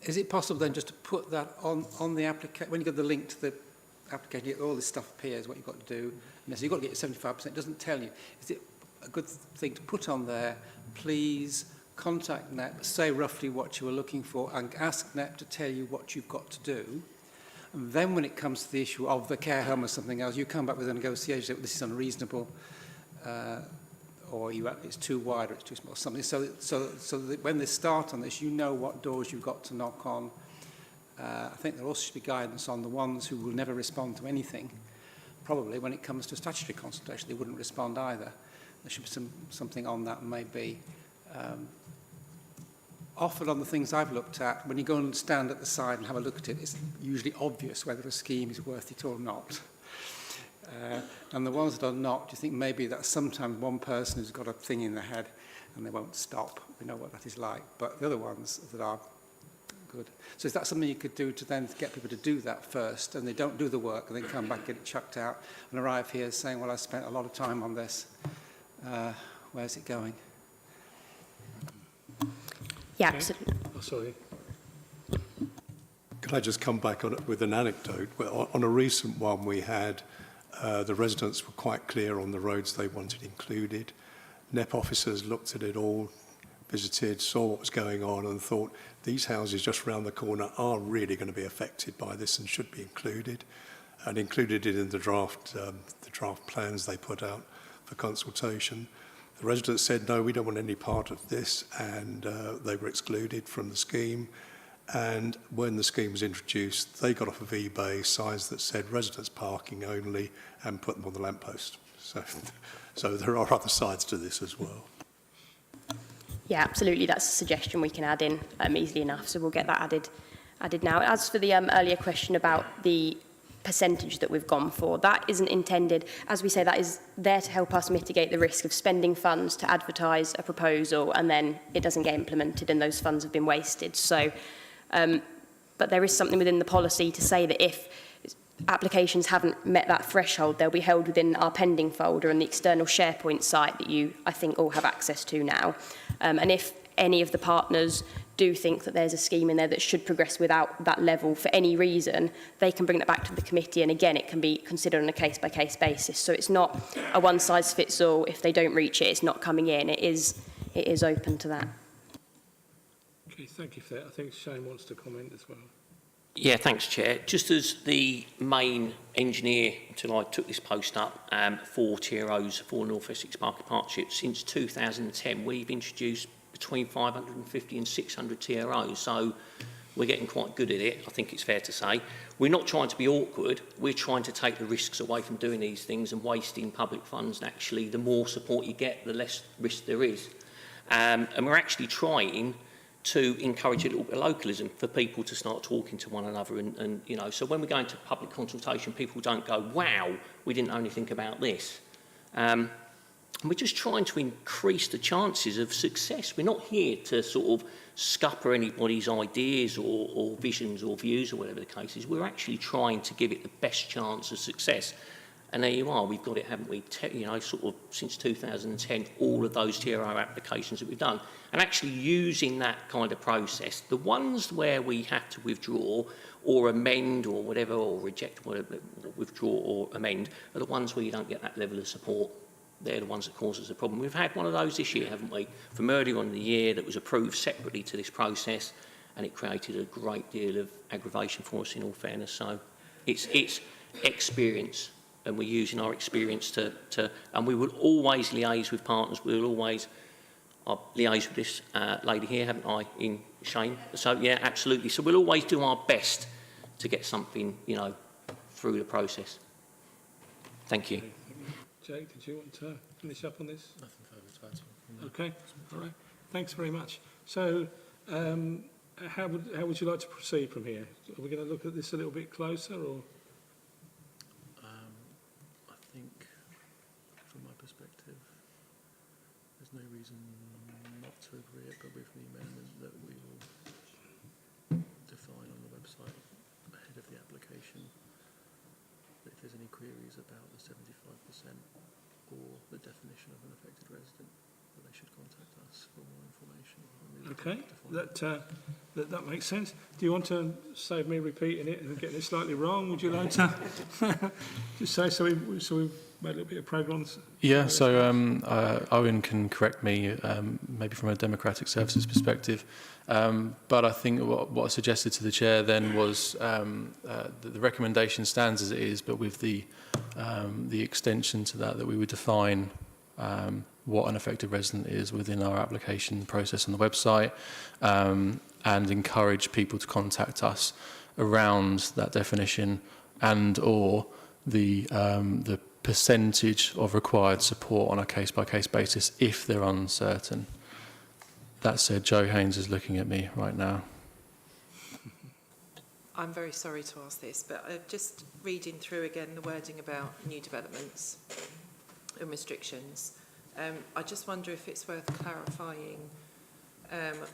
Is it possible then just to put that on the application, when you get the link to the application, all this stuff appears, what you've got to do, and so you've got to get your 75%, it doesn't tell you. Is it a good thing to put on there, please contact NEPP, say roughly what you were looking for, and ask NEPP to tell you what you've got to do? And then when it comes to the issue of the care home or something else, you come back with a negotiation, this is unreasonable, or it's too wide or it's too small, something. So that when they start on this, you know what doors you've got to knock on. I think there also should be guidance on the ones who will never respond to anything. Probably when it comes to statutory consultation, they wouldn't respond either. There should be something on that, maybe often on the things I've looked at, when you go and stand at the side and have a look at it, it's usually obvious whether a scheme is worth it or not. And the ones that are not, do you think maybe that sometimes one person has got a thing in their head and they won't stop? We know what that is like. But the other ones that are good. So is that something you could do to then get people to do that first, and they don't do the work and then come back, get it chucked out, and arrive here saying, well, I spent a lot of time on this. Where's it going? Yeah, absolutely. Oh, sorry. Could I just come back on it with an anecdote? Well, on a recent one we had, the residents were quite clear on the roads they wanted included. NEPP officers looked at it all, visited, saw what was going on and thought these houses just round the corner are really going to be affected by this and should be included, and included it in the draft plans they put out for consultation. The residents said, no, we don't want any part of this, and they were excluded from the scheme. And when the scheme was introduced, they got off of eBay signs that said residents parking only and put them on the lamppost. So there are other sides to this as well. Yeah, absolutely. That's a suggestion we can add in easily enough, so we'll get that added now. As for the earlier question about the percentage that we've gone for, that isn't intended, as we say, that is there to help us mitigate the risk of spending funds to advertise a proposal and then it doesn't get implemented and those funds have been wasted. So, but there is something within the policy to say that if applications haven't met that threshold, they'll be held within our pending folder and the external SharePoint site that you, I think, all have access to now. And if any of the partners do think that there's a scheme in there that should progress without that level for any reason, they can bring that back to the committee, and again, it can be considered on a case-by-case basis. So it's not a one-size-fits-all. If they don't reach it, it's not coming in. It is open to that. Okay, thank you for that. I think Shane wants to comment as well. Yeah, thanks, Chair. Just as the main engineer until I took this post up for TROs for North Essex Parking Partnership, since 2010 we've introduced between 550 and 600 TROs, so we're getting quite good at it, I think it's fair to say. We're not trying to be awkward, we're trying to take the risks away from doing these things and wasting public funds, and actually the more support you get, the less risk there is. And we're actually trying to encourage a little bit of localism for people to start talking to one another, and you know, so when we go into public consultation, people don't go, wow, we didn't know anything about this. And we're just trying to increase the chances of success. We're not here to sort of scupper anybody's ideas or visions or views or whatever the case is. We're actually trying to give it the best chance of success. And there you are, we've got it, haven't we? You know, sort of since 2010, all of those TRO applications that we've done. And actually using that kind of process, the ones where we have to withdraw or amend or whatever, or reject, whatever, withdraw or amend, are the ones where you don't get that level of support. They're the ones that cause us a problem. We've had one of those this year, haven't we? From earlier on in the year that was approved separately to this process, and it created a great deal of aggravation for us, in all fairness. So it's experience, and we're using our experience to and we will always liaise with partners. We'll always liaise with this lady here, haven't I, in Shane? So yeah, absolutely. So we'll always do our best to get something, you know, through the process. Thank you. Jake, did you want to finish up on this? Nothing further to add. Okay, all right. Thanks very much. So, how would you like to proceed from here? Are we going to look at this a little bit closer, or? I think, from my perspective, there's no reason not to agree it, but with the amendment that we will define on the website ahead of the application that if there's any queries about the 75% or the definition of an affected resident, that they should contact us for more information. Okay, that makes sense. Do you want to save me repeating it and getting it slightly wrong? Would you like to just say so we made a little bit of progress? Yeah, so Owen can correct me, maybe from a democratic services perspective, but I think what I suggested to the chair then was that the recommendation stands as it is, but with the extension to that we would define what an affected resident is within our application process on the website, and encourage people to contact us around that definition and or the percentage of required support on a case-by-case basis if they're uncertain. That said, Joe Haynes is looking at me right now. I'm very sorry to ask this, but just reading through again the wording about new developments and restrictions, I just wonder if it's worth clarifying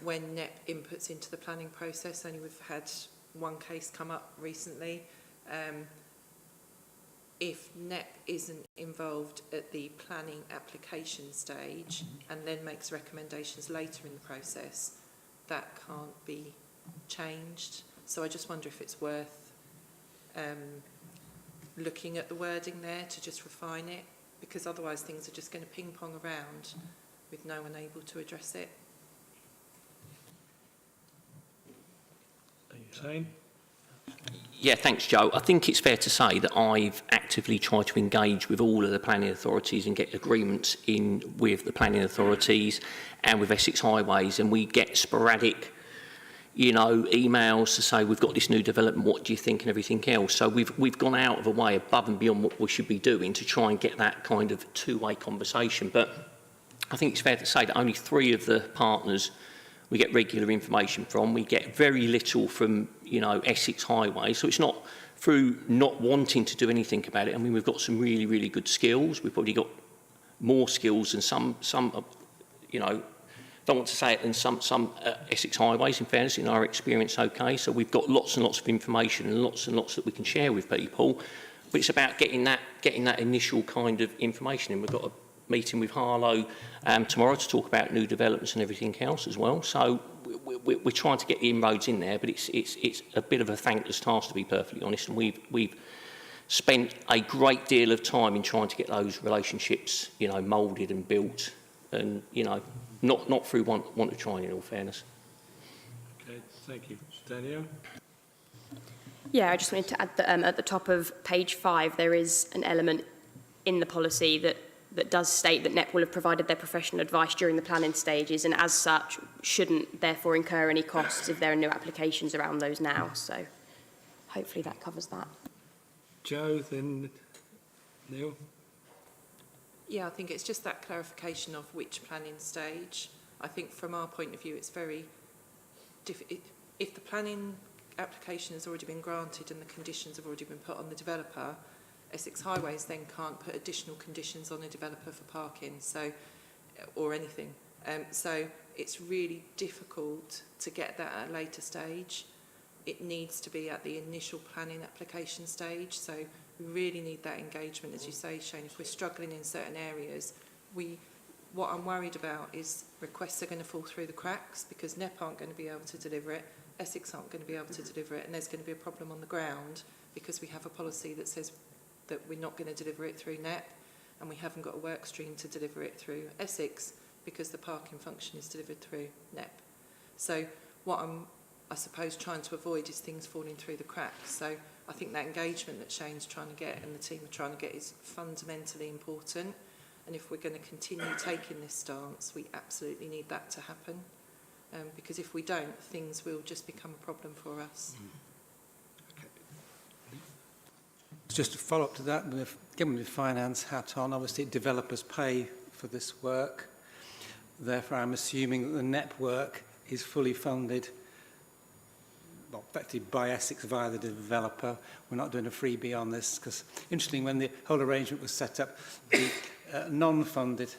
when NEP inputs into the planning process. Only we've had one case come up recently. If NEP isn't involved at the planning application stage and then makes recommendations later in the process, that can't be changed. So I just wonder if it's worth looking at the wording there to just refine it, because otherwise things are just going to ping pong around with no one able to address it. Shane? Yeah, thanks, Joe. I think it's fair to say that I've actively tried to engage with all of the planning authorities and get agreements in with the planning authorities and with Essex Highways, and we get sporadic, you know, emails to say we've got this new development, what do you think, and everything else. So we've gone out of a way above and beyond what we should be doing to try and get that kind of two-way conversation. But I think it's fair to say that only 3 of the partners we get regular information from. We get very little from, you know, Essex Highways. So it's not through not wanting to do anything about it. I mean, we've got some really, really good skills. We've probably got more skills than some you know, don't want to say it, than some Essex Highways, in fairness, in our experience, okay. So we've got lots and lots of information and lots that we can share with people. But it's about getting that initial kind of information. And we've got a meeting with Harlow tomorrow to talk about new developments and everything else as well. So we're trying to get the inroads in there, but it's a bit of a thankless task, to be perfectly honest. And we've spent a great deal of time in trying to get those relationships, you know, moulded and built, and, you know, not through want of trying, in all fairness. Okay, thank you. Danielle? Yeah, I just wanted to add that at the top of page 5, there is an element in the policy that does state that NEPP will have provided their professional advice during the planning stages, and as such shouldn't therefore incur any costs if there are new applications around those now. So hopefully that covers that. Joe, then Neil? Yeah, I think it's just that clarification of which planning stage. I think from our point of view, it's very difficult. If the planning application has already been granted and the conditions have already been put on the developer, Essex Highways then can't put additional conditions on a developer for parking, so, or anything. So it's really difficult to get that at a later stage. It needs to be at the initial planning application stage. So we really need that engagement, as you say, Shane. If we're struggling in certain areas, what I'm worried about is requests are going to fall through the cracks because NEPP aren't going to be able to deliver it, Essex aren't going to be able to deliver it, and there's going to be a problem on the ground because we have a policy that says that we're not going to deliver it through NEPP, and we haven't got a work stream to deliver it through Essex because the parking function is delivered through NEPP. So what I'm, I suppose, trying to avoid is things falling through the cracks. So I think that engagement that Shane's trying to get and the team are trying to get is fundamentally important. And if we're going to continue taking this stance, we absolutely need that to happen. Because if we don't, things will just become a problem for us. Just to follow up to that, given the finance hat on, obviously developers pay for this work. Therefore, I'm assuming that the NEPP work is fully funded, well, effectively by Essex via the developer. We're not doing a freebie on this because, interesting, when the whole arrangement was set up, the non-funded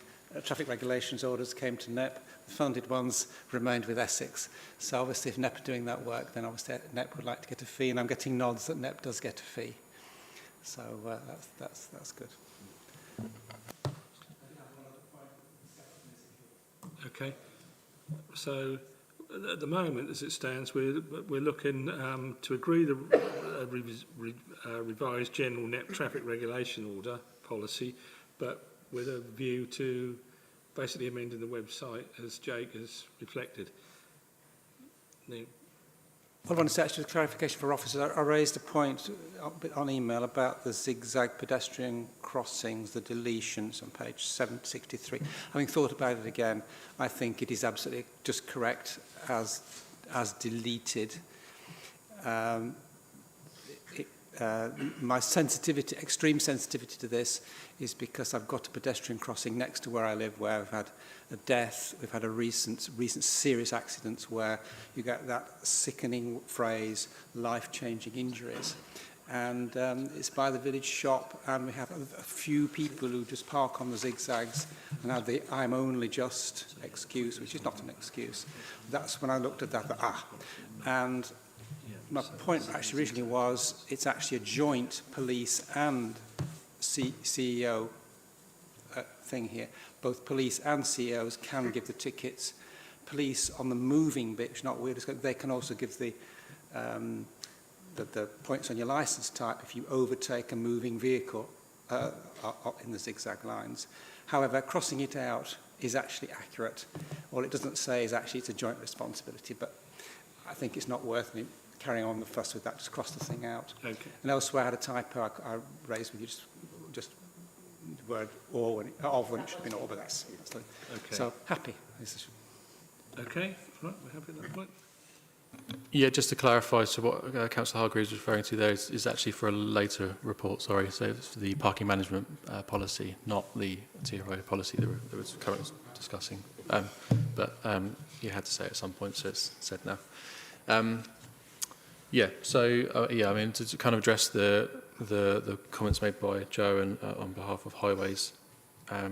traffic regulations orders came to NEPP. The funded ones remained with Essex. So obviously, if NEPP are doing that work, then obviously NEPP would like to get a fee, and I'm getting nods that NEPP does get a fee. So that's good. Okay. So at the moment, as it stands, we're looking to agree the revised general NEPP traffic regulation order policy, but with a view to basically amending the website as Jake has reflected. Neil. What I want to say, actually, clarification for officers. I raised a point on email about the zigzag pedestrian crossings, the deletions on page 763. Having thought about it again, I think it is absolutely just correct as deleted. my sensitivity, extreme sensitivity to this is because I've got a pedestrian crossing next to where I live where we've had a death, we've had a recent serious accidents where you get that sickening phrase, life-changing injuries. And it's by the village shop, and we have a few people who just park on the zigzags and have the "I'm only just" excuse, which is not an excuse. That's when I looked at that, and my point actually originally was it's actually a joint police and CEO thing here. Both police and CEOs can give the tickets. Police on the moving bit, which is not weird, they can also give the points on your license type if you overtake a moving vehicle in the zigzag lines. However, crossing it out is actually accurate. All it doesn't say is actually it's a joint responsibility, but I think it's not worth me carrying on the fuss with that. Just cross the thing out. Okay. And elsewhere I had a typo I raised with you, just the word "or" when it should have been "or," but that's okay. So happy. Okay, right, we're happy at that point. Yeah, just to clarify, so what Councillor Hargreaves was referring to there is actually for a later report, sorry, so it's for the parking management policy, not the TRO policy that we're currently discussing. But you had to say it at some point, so it's said now. Yeah, so yeah, I mean, to kind of address the comments made by Joe and on behalf of Highways, I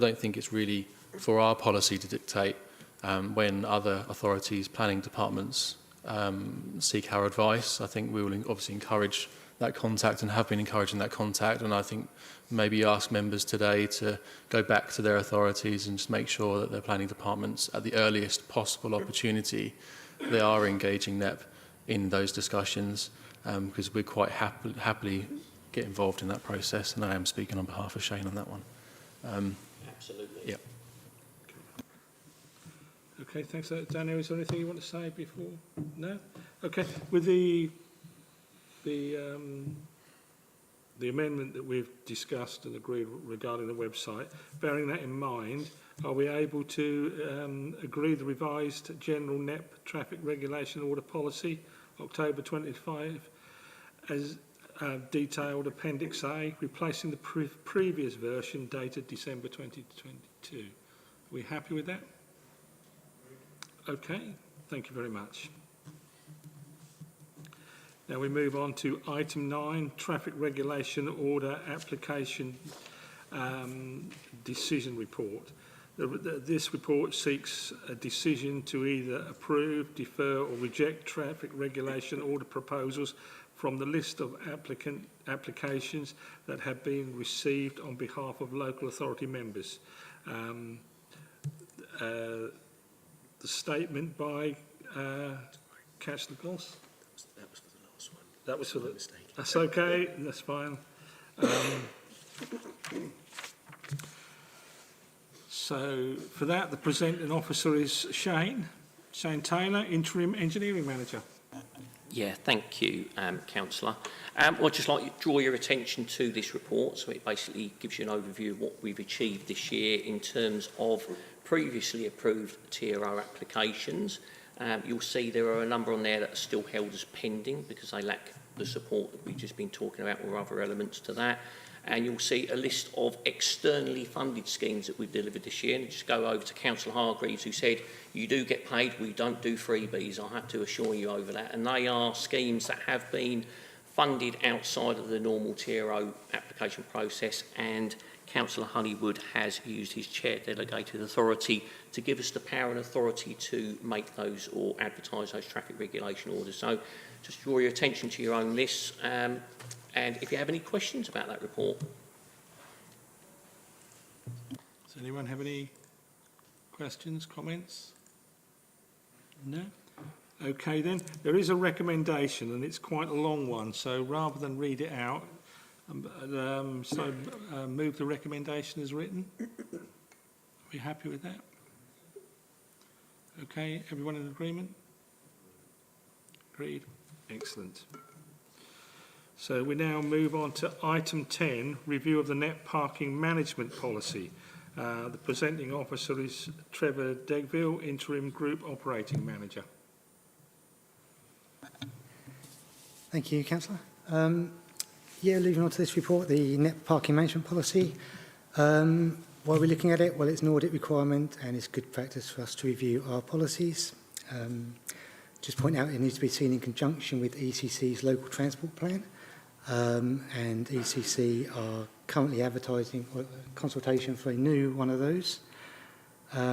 don't think it's really for our policy to dictate when other authorities, planning departments seek our advice. I think we will obviously encourage that contact and have been encouraging that contact, and I think maybe ask members today to go back to their authorities and just make sure that their planning departments at the earliest possible opportunity they are engaging NEPP in those discussions, because we quite happily get involved in that process, and I am speaking on behalf of Shane on that one. Absolutely. Yeah. Okay, thanks. Daniel, is there anything you want to say before? No? Okay, with the amendment that we've discussed and agreed regarding the website, bearing that in mind, are we able to agree the revised General NEPP Traffic Regulation Order Policy, October 25, as detailed Appendix A, replacing the previous version dated December 2022? Are we happy with that? Okay, thank you very much. Now we move on to item 9, Traffic Regulation Order Application Decision Report. This report seeks a decision to either approve, defer or reject traffic regulation order proposals from the list of applications that have been received on behalf of local authority members. The statement by Councillor Goss. That was for the last one. That was for the mistake. That's okay. That's fine. So for that, the presenting officer is Shane Taylor, Interim Engineering Manager. Yeah, thank you, Councillor. I'd just like to draw your attention to this report. So it basically gives you an overview of what we've achieved this year in terms of previously approved TRO applications. You'll see there are a number on there that are still held as pending because they lack the support that we've just been talking about or other elements to that. And you'll see a list of externally funded schemes that we've delivered this year. And just go over to Councillor Hargreaves, who said, you do get paid, we don't do freebies. I have to assure you over that. And they are schemes that have been funded outside of the normal TRO application process, and Councillor Honeywood has used his chair delegated authority to give us the power and authority to make those or advertise those traffic regulation orders. So just draw your attention to your own lists. And if you have any questions about that report. Does anyone have any questions, comments? No? Okay then, there is a recommendation and it's quite a long one, so rather than read it out, move the recommendation as written. Are we happy with that? Okay, everyone in agreement? Agreed? Excellent. So we now move on to item 10, review of the NEPP parking management policy. The presenting officer is Trevor Degville, Interim Group Operating Manager. Thank you, Councillor. Yeah, moving on to this report, the NEPP parking management policy. Why are we looking at it? Well, it's an audit requirement and it's good practice for us to review our policies. Just point out it needs to be seen in conjunction with ECC's local transport plan. And ECC are currently advertising consultation for a new one of those,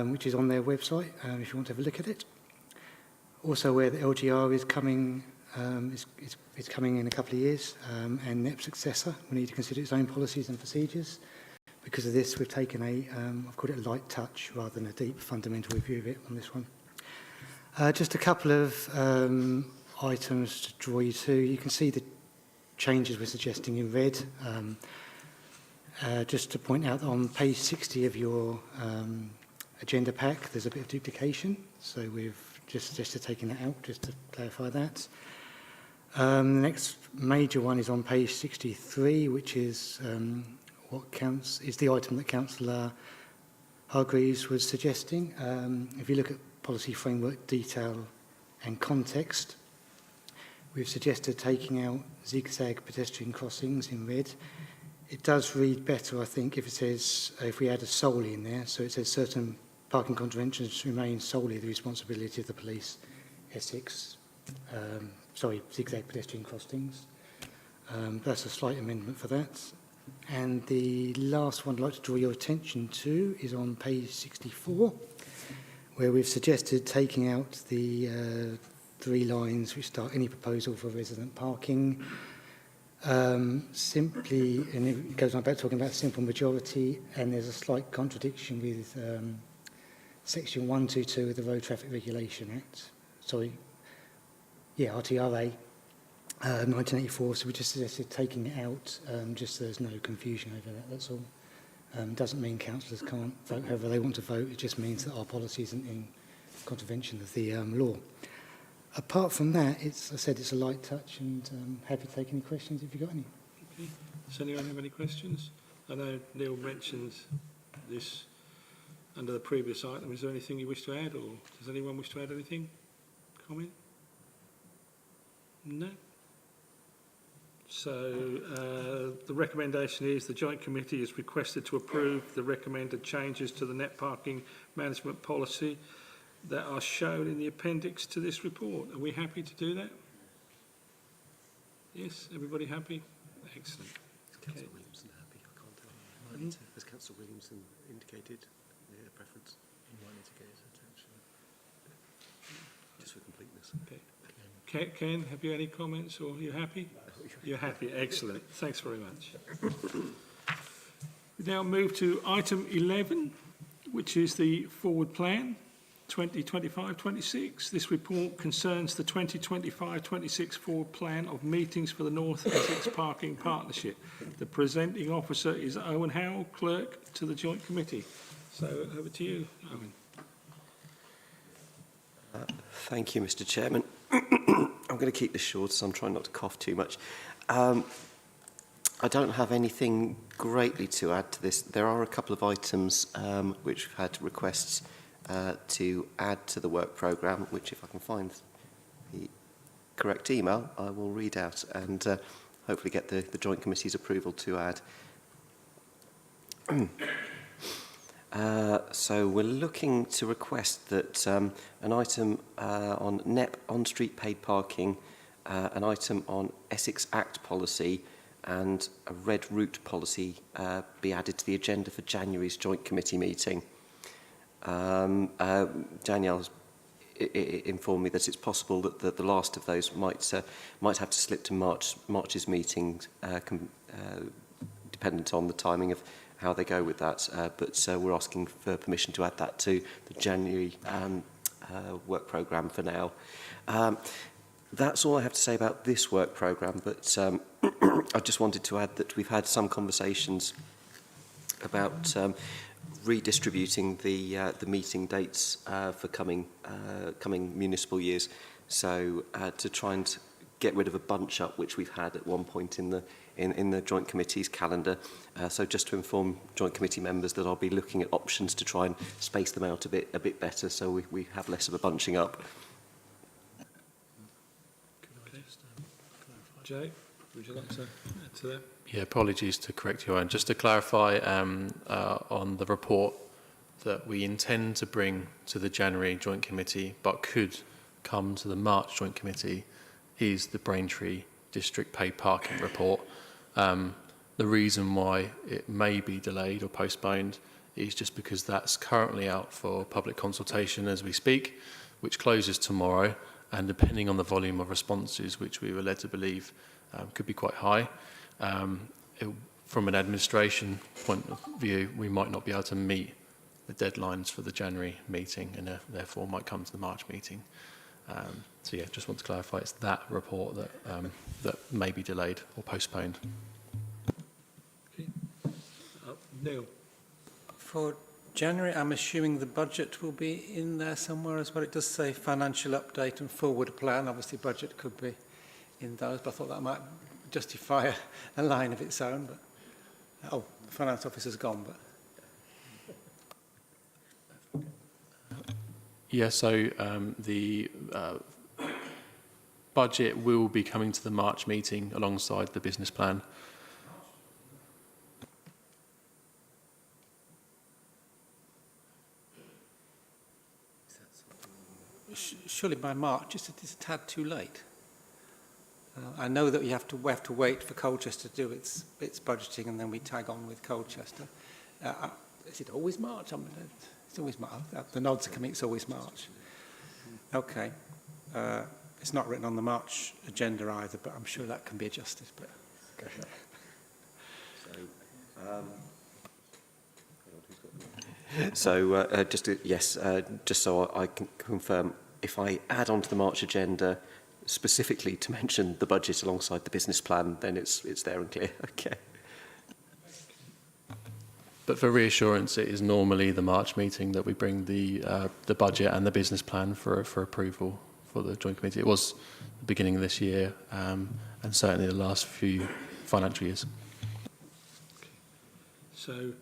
which is on their website, if you want to have a look at it. Also aware that LGR is coming, it's coming in a couple of years, and NEPP successor will need to consider its own policies and procedures. Because of this, we've taken I've called it a light touch rather than a deep fundamental review of it on this one. Just a couple of items to draw you to. You can see the changes we're suggesting in red. Just to point out, on page 60 of your agenda pack, there's a bit of duplication. So we've just suggested taking that out, just to clarify that. The next major one is on page 63, which is what counts is the item that Councillor Hargreaves was suggesting. If you look at policy framework detail and context, we've suggested taking out zigzag pedestrian crossings in red. It does read better, I think, if it says, if we add a solely in there, so it says certain parking contraventions remain solely the responsibility of the police, Essex, zigzag pedestrian crossings. That's a slight amendment for that. And the last one I'd like to draw your attention to is on page 64, where we've suggested taking out the 3 lines which start any proposal for resident parking. Simply, and it goes on about talking about simple majority, and there's a slight contradiction with section 122 of the Road Traffic Regulation Act. RTRA, 1984. So we just suggested taking it out, just so there's no confusion over that. That's all. Doesn't mean councillors can't vote however they want to vote. It just means that our policy isn't in contravention of the law. Apart from that, as I said, it's a light touch, and happy to take any questions if you've got any. Okay. Does anyone have any questions? I know Neil mentioned this under the previous item. Is there anything you wish to add, or does anyone wish to add anything? Comment? No? So the recommendation is the Joint Committee is requested to approve the recommended changes to the NEPP parking management policy that are shown in the appendix to this report. Are we happy to do that? Yes, everybody happy? Excellent. Is Councillor Williamson happy? I can't tell. Has Councillor Williamson indicated their preference? He might need to get his attention. Just for completeness. Okay. Ken, have you any comments, or are you happy? You're happy. Excellent. Thanks very much. We now move to item 11, which is the forward plan 2025-26. This report concerns the 2025-26 forward plan of meetings for the North Essex Parking Partnership. The presenting officer is Owen Howell, clerk to the Joint Committee. So over to you, Owen. Thank you, Mr. Chairman. I'm going to keep this short, so I'm trying not to cough too much. I don't have anything greatly to add to this. There are a couple of items which we've had requests to add to the work programme, which, if I can find the correct email, I will read out and hopefully get the Joint Committee's approval to add. So we're looking to request that an item on NEPP on-street paid parking, an item on Essex Act policy and a red route policy be added to the agenda for January's Joint Committee meeting. Danielle's informed me that it's possible that the last of those might have to slip to March's meeting, dependent on the timing of how they go with that, but we're asking for permission to add that to the January work programme for now. That's all I have to say about this work programme, but I just wanted to add that we've had some conversations about redistributing the meeting dates for coming municipal years, so to try and get rid of a bunch up which we've had at one point in the Joint Committee's calendar. So just to inform Joint Committee members that I'll be looking at options to try and space them out a bit better, so we have less of a bunching up. Okay. Jay? would you like to add to that? Yeah, apologies to correct you, Owen. Just to clarify on the report that we intend to bring to the January Joint Committee, but could come to the March Joint Committee, is the Braintree District Paid Parking Report. The reason why it may be delayed or postponed is just because that's currently out for public consultation as we speak, which closes tomorrow, and depending on the volume of responses, which we were led to believe could be quite high, from an administration point of view, we might not be able to meet the deadlines for the January meeting, and therefore might come to the March meeting. So yeah, just want to clarify, it's that report that that may be delayed or postponed. Okay. Neil. For January, I'm assuming the budget will be in there somewhere as well. It does say financial update and forward plan. Obviously, budget could be in those, but I thought that might justify a line of its own. But oh, the finance officer's gone. But Yeah, so the budget will be coming to the March meeting alongside the business plan. surely by March it's a tad too late. I know that we have to wait for Colchester to do its budgeting, and then we tag on with Colchester. Is it always March? It's always March. The nods are coming. It's always March. Okay. It's not written on the March agenda either, but I'm sure that can be adjusted. But okay. Just so I can confirm, if I add onto the March agenda specifically to mention the budget alongside the business plan, then it's there and clear. Okay. But for reassurance, it is normally the March meeting that we bring the budget and the business plan for approval for the Joint Committee. It was the beginning of this year, and certainly the last few financial years. Okay. So,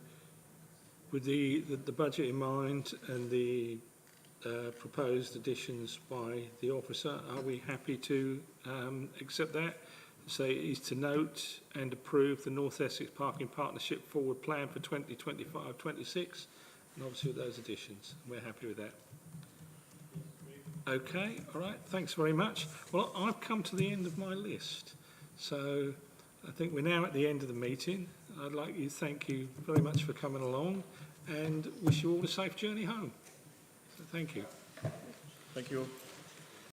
with the budget in mind and the proposed additions by the officer, are we happy to accept that? So it is to note and approve the North Essex Parking Partnership forward plan for 2025-26, and obviously with those additions. We're happy with that. Okay, all right, thanks very much. Well, I've come to the end of my list, so I think we're now at the end of the meeting. I'd like to thank you very much for coming along and wish you all a safe journey home. So thank you. Thank you all.